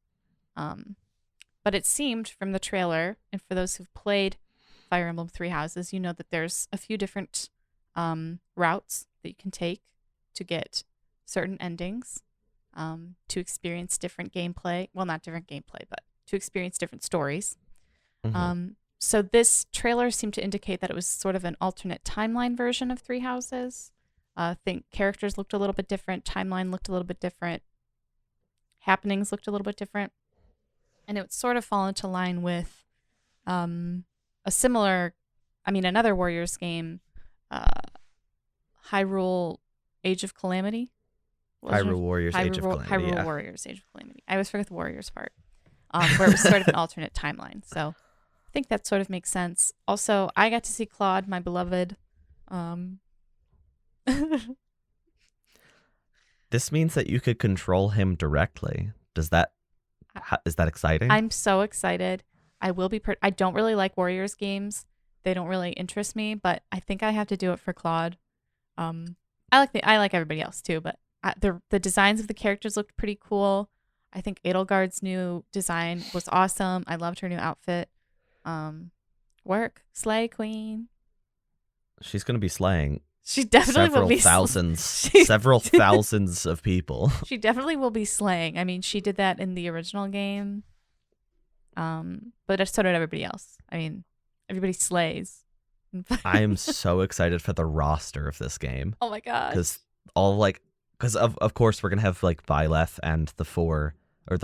[SPEAKER 2] But it seemed from the trailer, and for those who've played Fire Emblem 3 Houses, you know that there's a few different routes that you can take to get certain endings, to experience different gameplay. Well, not different gameplay, but to experience different stories. Mm-hmm. So this trailer seemed to indicate that it was sort of an alternate timeline version of 3 Houses. I think characters looked a little bit different. Timeline looked a little bit different. Happenings looked a little bit different. And it would sort of fall into line with another Warriors game, Hyrule Age of Calamity.
[SPEAKER 1] Hyrule Warriors Age of Calamity.
[SPEAKER 2] Hyrule Warriors Age of Calamity. I always forget the Warriors part, where it was sort of an alternate timeline. So I think that sort of makes sense. Also, I got to see Claude, my beloved,
[SPEAKER 1] This means that you could control him directly. Is that exciting?
[SPEAKER 2] I'm so excited. I will be. I don't really like Warriors games. They don't really interest me, but I think I have to do it for Claude. I like everybody else too, but the designs of the characters looked pretty cool. I think Edelgard's new design was awesome. I loved her new outfit. Work, slay queen.
[SPEAKER 1] She's gonna be slaying.
[SPEAKER 2] She definitely will be
[SPEAKER 1] several thousands of people.
[SPEAKER 2] She definitely will be slaying. I mean, she did that in the original game. But so did everybody else. I mean, everybody slays.
[SPEAKER 1] I am so excited for the roster of this game.
[SPEAKER 2] Oh my gosh.
[SPEAKER 1] Because of course we're gonna have like Byleth and the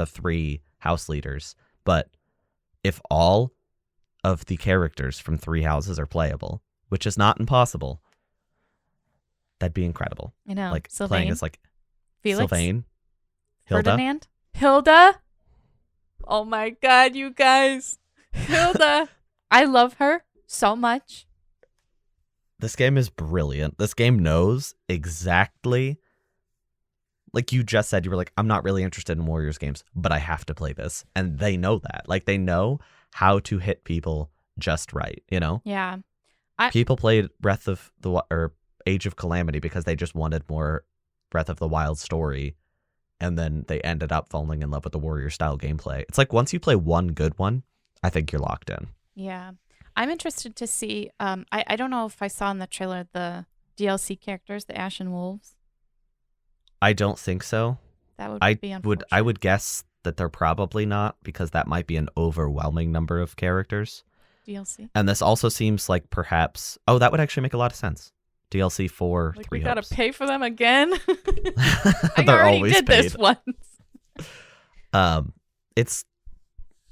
[SPEAKER 1] 3 house leaders. But if all of the characters from 3 houses are playable, which is not impossible, that'd be incredible.
[SPEAKER 2] I know.
[SPEAKER 1] Like
[SPEAKER 2] Sylvain.
[SPEAKER 1] playing as like
[SPEAKER 2] Felix.
[SPEAKER 1] Sylvain, Hilda.
[SPEAKER 2] Ferdinand. Hilda. Oh my god, you guys. Hilda. I love her so much.
[SPEAKER 1] This game is brilliant. This game knows exactly, like you just said, you were like, I'm not really interested in Warriors games, but I have to play this. And they know that. Like they know how to hit people just right, you know?
[SPEAKER 2] Yeah.
[SPEAKER 1] People played Age of Calamity because they just wanted more Breath of the Wild story, and then they ended up falling in love with the warrior style gameplay. It's like once you play one good one, I think you're locked in.
[SPEAKER 2] Yeah. I'm interested to see, I don't know if I saw in the trailer the DLC characters, the Ashen Wolves.
[SPEAKER 1] I don't think so.
[SPEAKER 2] That would be unfortunate.
[SPEAKER 1] I would guess that they're probably not, because that might be an overwhelming number of characters.
[SPEAKER 2] DLC.
[SPEAKER 1] And this also seems like perhaps, that would actually make a lot of sense. DLC for
[SPEAKER 2] like
[SPEAKER 1] 3
[SPEAKER 2] we
[SPEAKER 1] Hopes.
[SPEAKER 2] gotta pay for them again. I
[SPEAKER 1] They're
[SPEAKER 2] already
[SPEAKER 1] always
[SPEAKER 2] did
[SPEAKER 1] paid.
[SPEAKER 2] this once.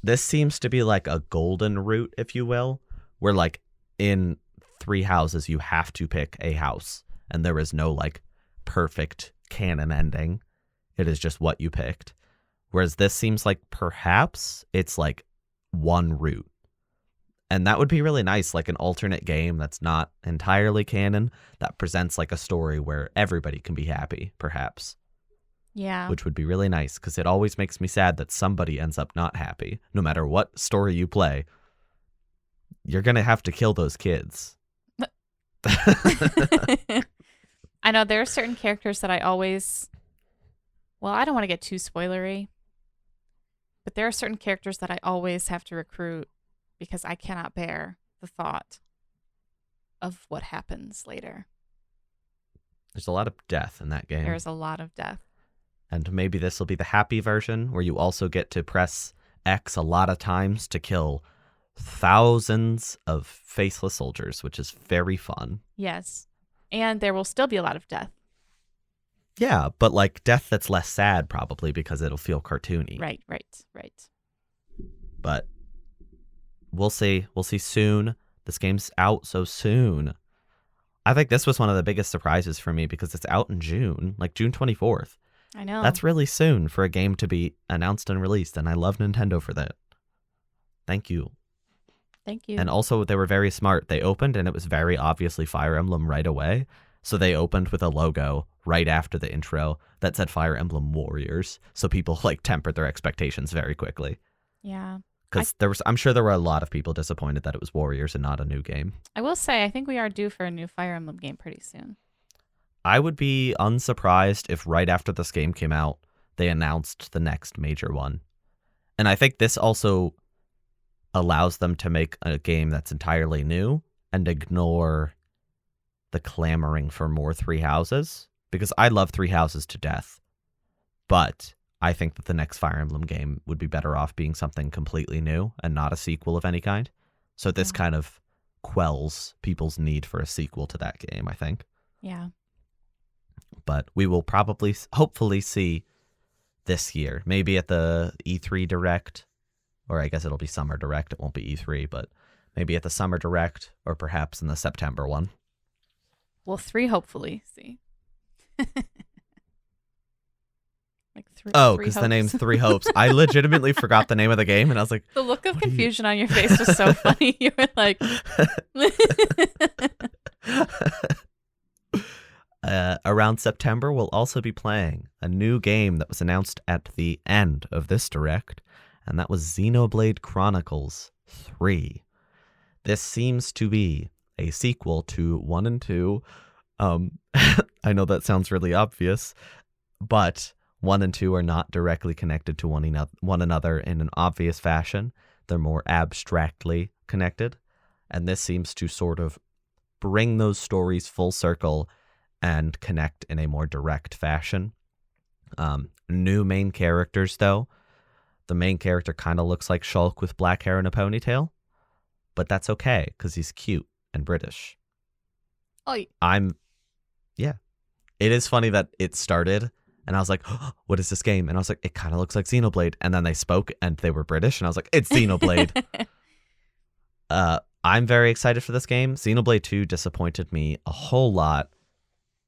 [SPEAKER 1] This seems to be like a golden route, if you will, where like in 3 houses you have to pick a house, and there is no like perfect canon ending. It is just what you picked. Whereas this seems like perhaps it's like one route. And that would be really nice, like an alternate game that's not entirely canon, that presents like a story where everybody can be happy, perhaps.
[SPEAKER 2] Yeah.
[SPEAKER 1] Which would be really nice, because it always makes me sad that somebody ends up not happy. No matter what story you play, you're going to have to kill those kids.
[SPEAKER 2] I know there are certain characters that I don't want to get too spoilery, but there are certain characters that I always have to recruit because I cannot bear the thought of what happens later.
[SPEAKER 1] There's a lot of death in that game.
[SPEAKER 2] There's a lot of death.
[SPEAKER 1] And maybe this will be the happy version, where you also get to press X a lot of times to kill thousands of faceless soldiers, which is very fun.
[SPEAKER 2] Yes. And there will still be a lot of death.
[SPEAKER 1] Yeah, but like death that's less sad, probably, because it'll feel cartoony.
[SPEAKER 2] Right.
[SPEAKER 1] But we'll see. We'll see soon. This game's out so soon. I think this was one of the biggest surprises for me, because it's out in June, like June 24th.
[SPEAKER 2] I know.
[SPEAKER 1] That's really soon for a game to be announced and released, and I love Nintendo for that. Thank you.
[SPEAKER 2] Thank you.
[SPEAKER 1] And also, they were very smart. They opened, and it was very obviously Fire Emblem right away. So they opened with a logo right after the intro that said Fire Emblem Warriors. So people like tempered their expectations very quickly.
[SPEAKER 2] Yeah.
[SPEAKER 1] Because I'm sure there were a lot of people disappointed that it was Warriors and not a new game.
[SPEAKER 2] I will say, I think we are due for a new Fire Emblem game pretty soon.
[SPEAKER 1] I would be unsurprised if right after this game came out, they announced the next major one. And I think this also allows them to make a game that's entirely new and ignore the clamoring for more 3 houses. Because I love 3 houses to death. But I think that the next Fire Emblem game would be better off being something completely new and not a sequel of any kind. So this kind of quells people's need for a sequel to that game, I think.
[SPEAKER 2] Yeah.
[SPEAKER 1] But we will hopefully see this year. Maybe at the E3 Direct, or I guess it'll be Summer Direct. It won't be E3, but maybe at the Summer Direct, or perhaps in the September one.
[SPEAKER 2] Well, 3 hopefully, see. Like three.
[SPEAKER 1] Oh, because the name's 3 Hopes. I legitimately forgot the name of the game, and I was like,
[SPEAKER 2] the look of confusion on your face was so funny. You were like,
[SPEAKER 1] around September, we'll also be playing a new game that was announced at the end of this direct, and that was Xenoblade Chronicles 3. This seems to be a sequel to 1 and 2. I know that sounds really obvious, but 1 and 2 are not directly connected to one another in an obvious fashion. They're more abstractly connected, and this seems to sort of bring those stories full circle and connect in a more direct fashion. New main characters, though. The main character kind of looks like Shulk with black hair and a ponytail, but that's okay because he's cute and British.
[SPEAKER 2] Oh,
[SPEAKER 1] Yeah. It is funny that it started and I was like, oh, what is this game? And I was like, it kind of looks like Xenoblade. And then they spoke and they were British and I was like, it's Xenoblade. I'm very excited for this game. Xenoblade 2 disappointed me a whole lot,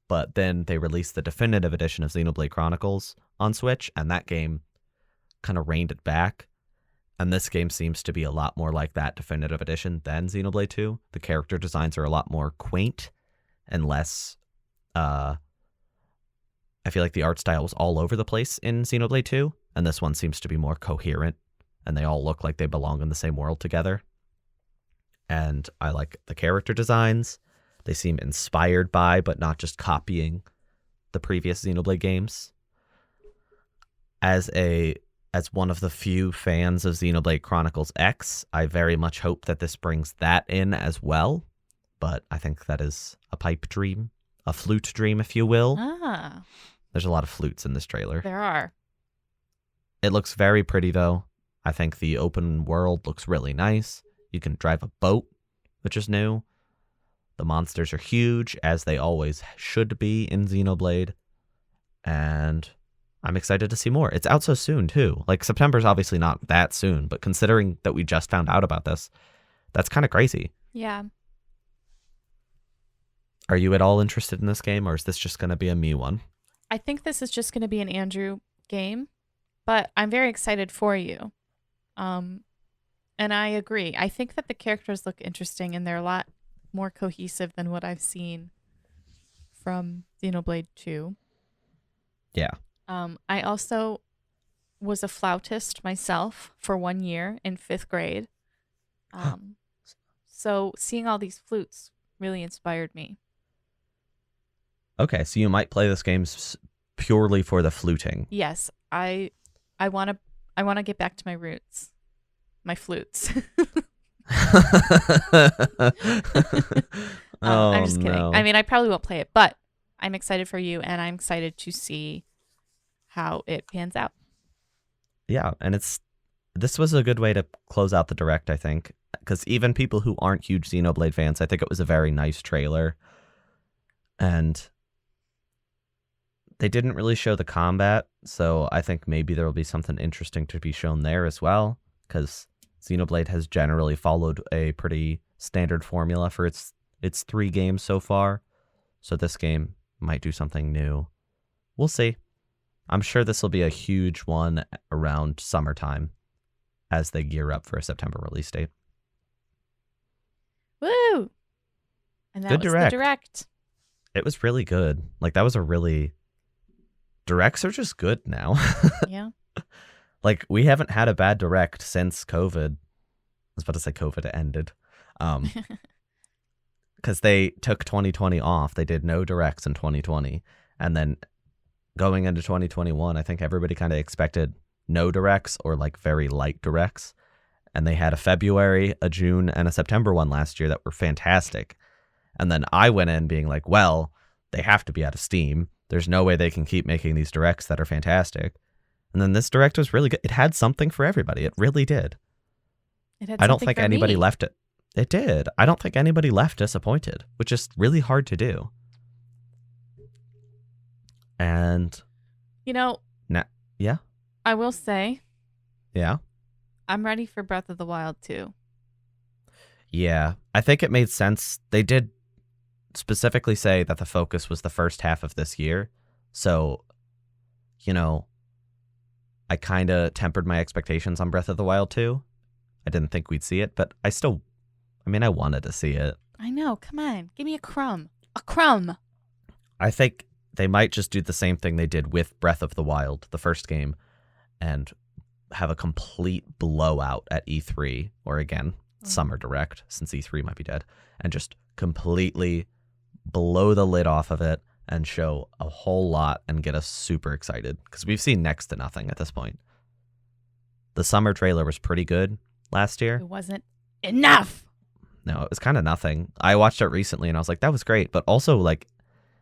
[SPEAKER 1] but then they released the definitive edition of Xenoblade Chronicles on Switch, and that game kind of reined it back. And this game seems to be a lot more like that definitive edition than Xenoblade 2. The character designs are a lot more quaint and less... I feel like the art style was all over the place in Xenoblade 2, and this one seems to be more coherent, and they all look like they belong in the same world together. And I like the character designs. They seem inspired by, but not just copying, the previous Xenoblade games. As one of the few fans of Xenoblade Chronicles X, I very much hope that this brings that in as well. But I think that is a pipe dream, a flute dream, if you will.
[SPEAKER 2] Ah.
[SPEAKER 1] There's a lot of flutes in this trailer.
[SPEAKER 2] There are.
[SPEAKER 1] It looks very pretty, though. I think the open world looks really nice. You can drive a boat, which is new. The monsters are huge, as they always should be in Xenoblade. And I'm excited to see more. It's out so soon, too. Like, September's obviously not that soon, but considering that we just found out about this, that's kind of crazy.
[SPEAKER 2] Yeah.
[SPEAKER 1] Are you at all interested in this game, or is this just going to be a me one?
[SPEAKER 2] I think this is just going to be an Andrew game, but I'm very excited for you. And I agree. I think that the characters look interesting, and they're a lot more cohesive than what I've seen from Xenoblade 2.
[SPEAKER 1] Yeah.
[SPEAKER 2] I also was a flautist myself for 1 year in 5th grade. So seeing all these flutes really inspired me.
[SPEAKER 1] Okay, so you might play this game purely for the fluting.
[SPEAKER 2] Yes, I want to get back to my roots. My flutes. I'm just kidding.
[SPEAKER 1] No.
[SPEAKER 2] I mean, I probably won't play it, but I'm excited for you, and I'm excited to see how it pans out.
[SPEAKER 1] Yeah, and this was a good way to close out the direct, I think, because even people who aren't huge Xenoblade fans, I think it was a very nice trailer, and they didn't really show the combat, so I think maybe there will be something interesting to be shown there as well, because Xenoblade has generally followed a pretty standard formula for its 3 games so far. So this game might do something new. We'll see. I'm sure this will be a huge one around summertime as they gear up for a September release date.
[SPEAKER 2] Woo! And that
[SPEAKER 1] Good
[SPEAKER 2] was
[SPEAKER 1] direct.
[SPEAKER 2] the direct.
[SPEAKER 1] It was really good. Like, that was a really... Directs are just good now.
[SPEAKER 2] Yeah.
[SPEAKER 1] Like, we haven't had a bad direct since COVID. I was about to say COVID ended. Because they took 2020 off. They did no directs in 2020. And then going into 2021, I think everybody kind of expected no directs or like very light directs. And they had a February, a June, and a September one last year that were fantastic. And then I went in being like, well, they have to be out of steam. There's no way they can keep making these directs that are fantastic. And then this direct was really good. It had something for everybody. It really did. I don't think anybody left it. It did. I don't think anybody left disappointed, which is really hard to do. And yeah,
[SPEAKER 2] I will say,
[SPEAKER 1] yeah,
[SPEAKER 2] I'm ready for Breath of the Wild 2.
[SPEAKER 1] Yeah, I think it made sense. They did specifically say that the focus was the first half of this year. So, I kind of tempered my expectations on Breath of the Wild 2. I didn't think we'd see it, but I wanted to see it.
[SPEAKER 2] I know. Come on. Give me a crumb. A crumb.
[SPEAKER 1] I think they might just do the same thing they did with Breath of the Wild, the first game, and have a complete blowout at E3, or again, Summer Direct, since E3 might be dead, and just completely blow the lid off of it and show a whole lot and get us super excited, because we've seen next to nothing at this point. The summer trailer was pretty good last year.
[SPEAKER 2] It wasn't enough.
[SPEAKER 1] No, it was kind of nothing. I watched it recently and I was like, that was great, but also like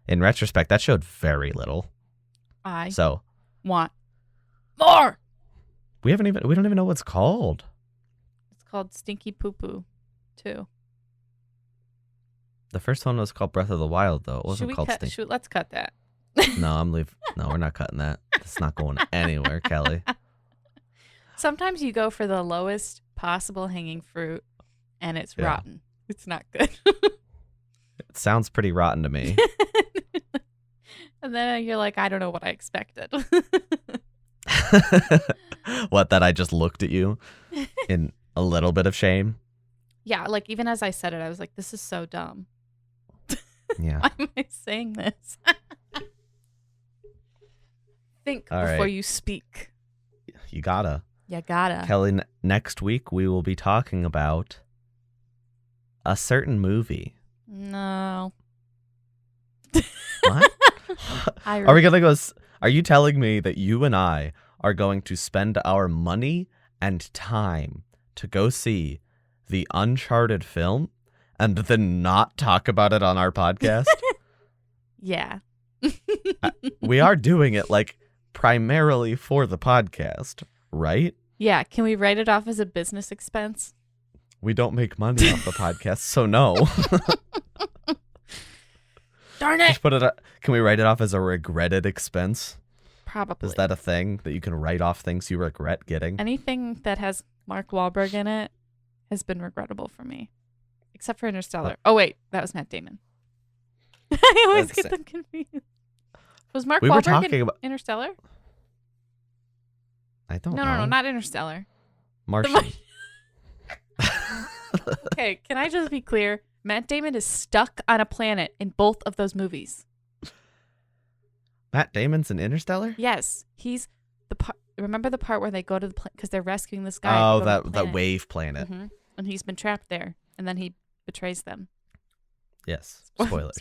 [SPEAKER 1] in retrospect, that showed very little.
[SPEAKER 2] I
[SPEAKER 1] So
[SPEAKER 2] want more.
[SPEAKER 1] we don't even know what it's called.
[SPEAKER 2] It's called Stinky Poo Poo 2.
[SPEAKER 1] The first one was called Breath of the Wild, though. It wasn't called Stink.
[SPEAKER 2] Let's cut that.
[SPEAKER 1] No, I'm leaving. No, we're not cutting that. It's not going anywhere, Kelly.
[SPEAKER 2] Sometimes you go for the lowest possible hanging fruit, and it's rotten. It's not good.
[SPEAKER 1] It sounds pretty rotten to me.
[SPEAKER 2] And then you're like, I don't know what I expected.
[SPEAKER 1] What, that I just looked at you in a little bit of shame?
[SPEAKER 2] Yeah, like even as I said it, I was like, this is so dumb.
[SPEAKER 1] Yeah.
[SPEAKER 2] Why am I saying this? Think before you speak.
[SPEAKER 1] You gotta.
[SPEAKER 2] You gotta.
[SPEAKER 1] Kelly, next week we will be talking about a certain movie.
[SPEAKER 2] No.
[SPEAKER 1] What? Are we gonna go? Are you telling me that you and I are going to spend our money and time to go see the Uncharted film and then not talk about it on our podcast?
[SPEAKER 2] Yeah.
[SPEAKER 1] We are doing it like primarily for the podcast, right?
[SPEAKER 2] Yeah. Can we write it off as a business expense?
[SPEAKER 1] We don't make money off the podcast, so no.
[SPEAKER 2] Darn it.
[SPEAKER 1] Just put it. Can we write it off as a regretted expense?
[SPEAKER 2] Probably.
[SPEAKER 1] Is that a thing that you can write off things you regret getting?
[SPEAKER 2] Anything that has Mark Wahlberg in it has been regrettable for me. Except for Interstellar. Oh, wait. That was Matt Damon. I always get them confused. Was Mark Wahlberg in Interstellar?
[SPEAKER 1] I don't know.
[SPEAKER 2] No, not Interstellar.
[SPEAKER 1] Martian.
[SPEAKER 2] Okay, can I just be clear? Matt Damon is stuck on a planet in both of those movies.
[SPEAKER 1] Matt Damon's in Interstellar?
[SPEAKER 2] Yes. He's the part. Remember the part where they go to the planet because they're rescuing this guy?
[SPEAKER 1] Oh, that wave planet.
[SPEAKER 2] Mm-hmm. And he's been trapped there, and then he betrays them.
[SPEAKER 1] Yes. Spoilers.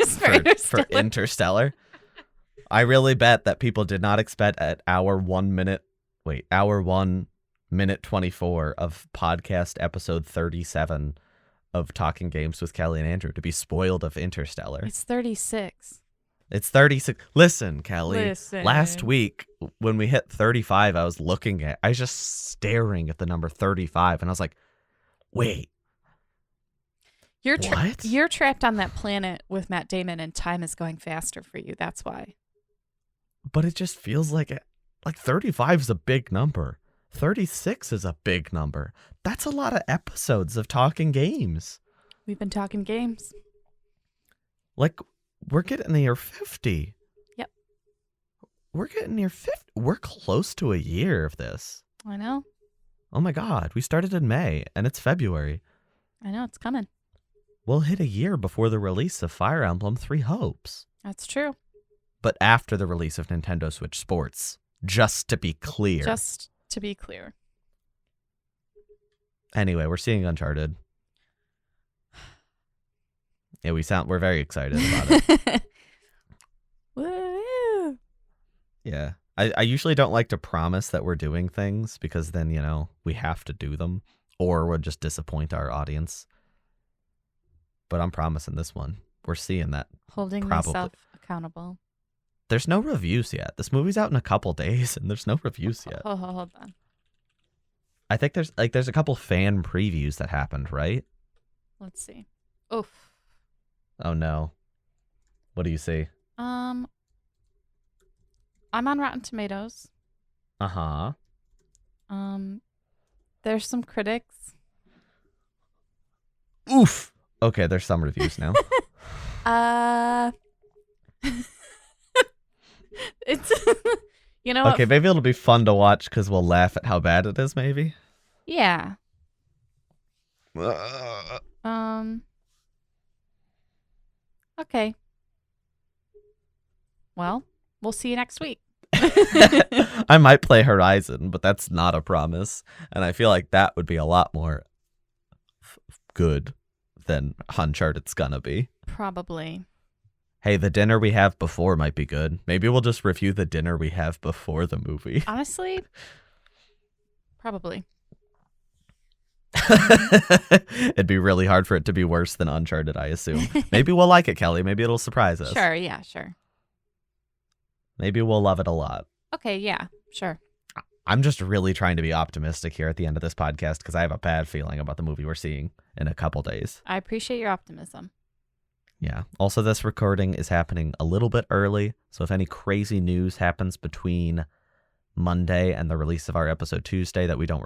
[SPEAKER 2] Spoilers
[SPEAKER 1] for Interstellar. I really bet that people did not expect at hour 1 minute 24 of podcast episode 37 of Talking Games with Kellie and Andrew to be spoiled of Interstellar.
[SPEAKER 2] It's 36.
[SPEAKER 1] It's 36. Listen, Kelly.
[SPEAKER 2] Listen.
[SPEAKER 1] Last week when we hit 35, I was just staring at the number 35, and I was like, wait. What?
[SPEAKER 2] You're trapped on that planet with Matt Damon, and time is going faster for you. That's why.
[SPEAKER 1] But it just feels like 35 is a big number. 36 is a big number. That's a lot of episodes of Talking Games.
[SPEAKER 2] We've been talking games.
[SPEAKER 1] Like, we're getting near 50.
[SPEAKER 2] Yep.
[SPEAKER 1] We're getting near 50. We're close to a year of this.
[SPEAKER 2] I know.
[SPEAKER 1] Oh my God. We started in May, and it's February.
[SPEAKER 2] I know. It's coming.
[SPEAKER 1] We'll hit a year before the release of Fire Emblem Three Hopes.
[SPEAKER 2] That's true.
[SPEAKER 1] But after the release of Nintendo Switch Sports, just to be clear.
[SPEAKER 2] Just to be clear.
[SPEAKER 1] Anyway, we're seeing Uncharted. Yeah, we're very excited about it.
[SPEAKER 2] Woo!
[SPEAKER 1] Yeah. I usually don't like to promise that we're doing things because then, we have to do them or we'll just disappoint our audience. But I'm promising this one. We're seeing that.
[SPEAKER 2] Holding myself accountable.
[SPEAKER 1] There's no reviews yet. This movie's out in a couple days and there's no reviews yet.
[SPEAKER 2] Hold on.
[SPEAKER 1] I think there's a couple fan previews that happened, right?
[SPEAKER 2] Let's see. Oof.
[SPEAKER 1] Oh no. What do you see?
[SPEAKER 2] I'm on Rotten Tomatoes.
[SPEAKER 1] Uh-huh.
[SPEAKER 2] There's some critics.
[SPEAKER 1] Oof. Okay, there's some reviews now.
[SPEAKER 2] It's
[SPEAKER 1] Okay, maybe it'll be fun to watch because we'll laugh at how bad it is, maybe.
[SPEAKER 2] Yeah. Okay. Well, we'll see you next week.
[SPEAKER 1] I might play Horizon, but that's not a promise. And I feel like that would be a lot more good than Uncharted's gonna be.
[SPEAKER 2] Probably.
[SPEAKER 1] Hey, the dinner we have before might be good. Maybe we'll just review the dinner we have before the movie.
[SPEAKER 2] Honestly, probably.
[SPEAKER 1] It'd be really hard for it to be worse than Uncharted, I assume. Maybe we'll like it, Kelly. Maybe it'll surprise us.
[SPEAKER 2] Sure, yeah, sure.
[SPEAKER 1] Maybe we'll love it a lot.
[SPEAKER 2] Okay, yeah, sure.
[SPEAKER 1] I'm just really trying to be optimistic here at the end of this podcast because I have a bad feeling about the movie we're seeing in a couple days.
[SPEAKER 2] I appreciate your optimism.
[SPEAKER 1] Yeah. Also, this recording is happening a little bit early, so if any crazy news happens between Monday and the release of our episode Tuesday that we don't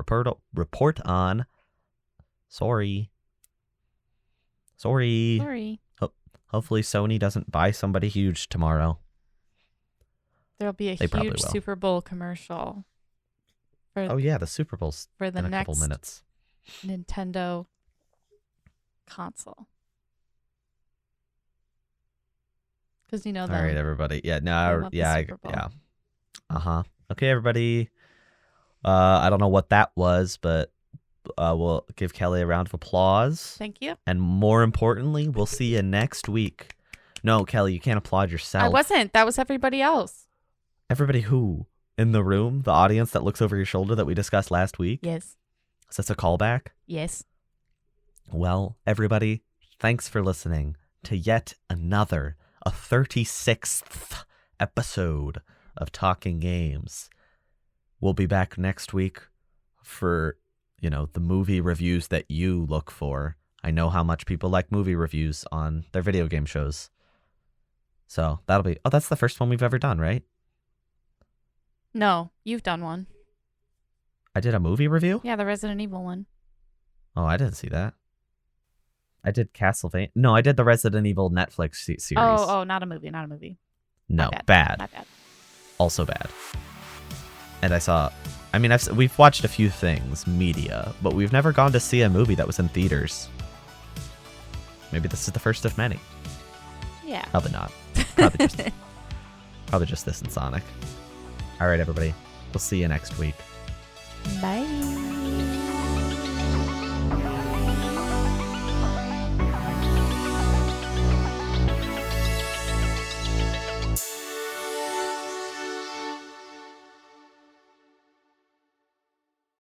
[SPEAKER 1] report on, sorry. Hopefully Sony doesn't buy somebody huge tomorrow.
[SPEAKER 2] There'll be a huge Super Bowl commercial.
[SPEAKER 1] Oh yeah, the Super Bowl's
[SPEAKER 2] for the
[SPEAKER 1] in a
[SPEAKER 2] next
[SPEAKER 1] couple minutes.
[SPEAKER 2] Nintendo console. Because you know that.
[SPEAKER 1] All right, everybody. Yeah, no, yeah. Okay, everybody. I don't know what that was, but we'll give Kelly a round of applause.
[SPEAKER 2] Thank you.
[SPEAKER 1] And more importantly, we'll see you next week. No, Kelly, you can't applaud yourself.
[SPEAKER 2] I wasn't. That was everybody else.
[SPEAKER 1] Everybody who? In the room? The audience that looks over your shoulder that we discussed last week?
[SPEAKER 2] Yes.
[SPEAKER 1] Is this a callback?
[SPEAKER 2] Yes.
[SPEAKER 1] Well, everybody, thanks for listening to yet another, a 36th episode of Talking Games. We'll be back next week for, the movie reviews that you look for. I know how much people like movie reviews on their video game shows. So that'll be, that's the first one we've ever done, right?
[SPEAKER 2] No, you've done one.
[SPEAKER 1] I did a movie review?
[SPEAKER 2] Yeah, the Resident Evil one.
[SPEAKER 1] Oh, I didn't see that. I did Castlevania. No, I did the Resident Evil Netflix series.
[SPEAKER 2] Oh, not a movie.
[SPEAKER 1] No,
[SPEAKER 2] bad.
[SPEAKER 1] Not bad. Also bad. And we've watched a few things, media, but we've never gone to see a movie that was in theaters. Maybe this is the first of many.
[SPEAKER 2] Yeah.
[SPEAKER 1] Probably not. Probably just this and Sonic. All right, everybody. We'll see you next week.
[SPEAKER 2] Bye.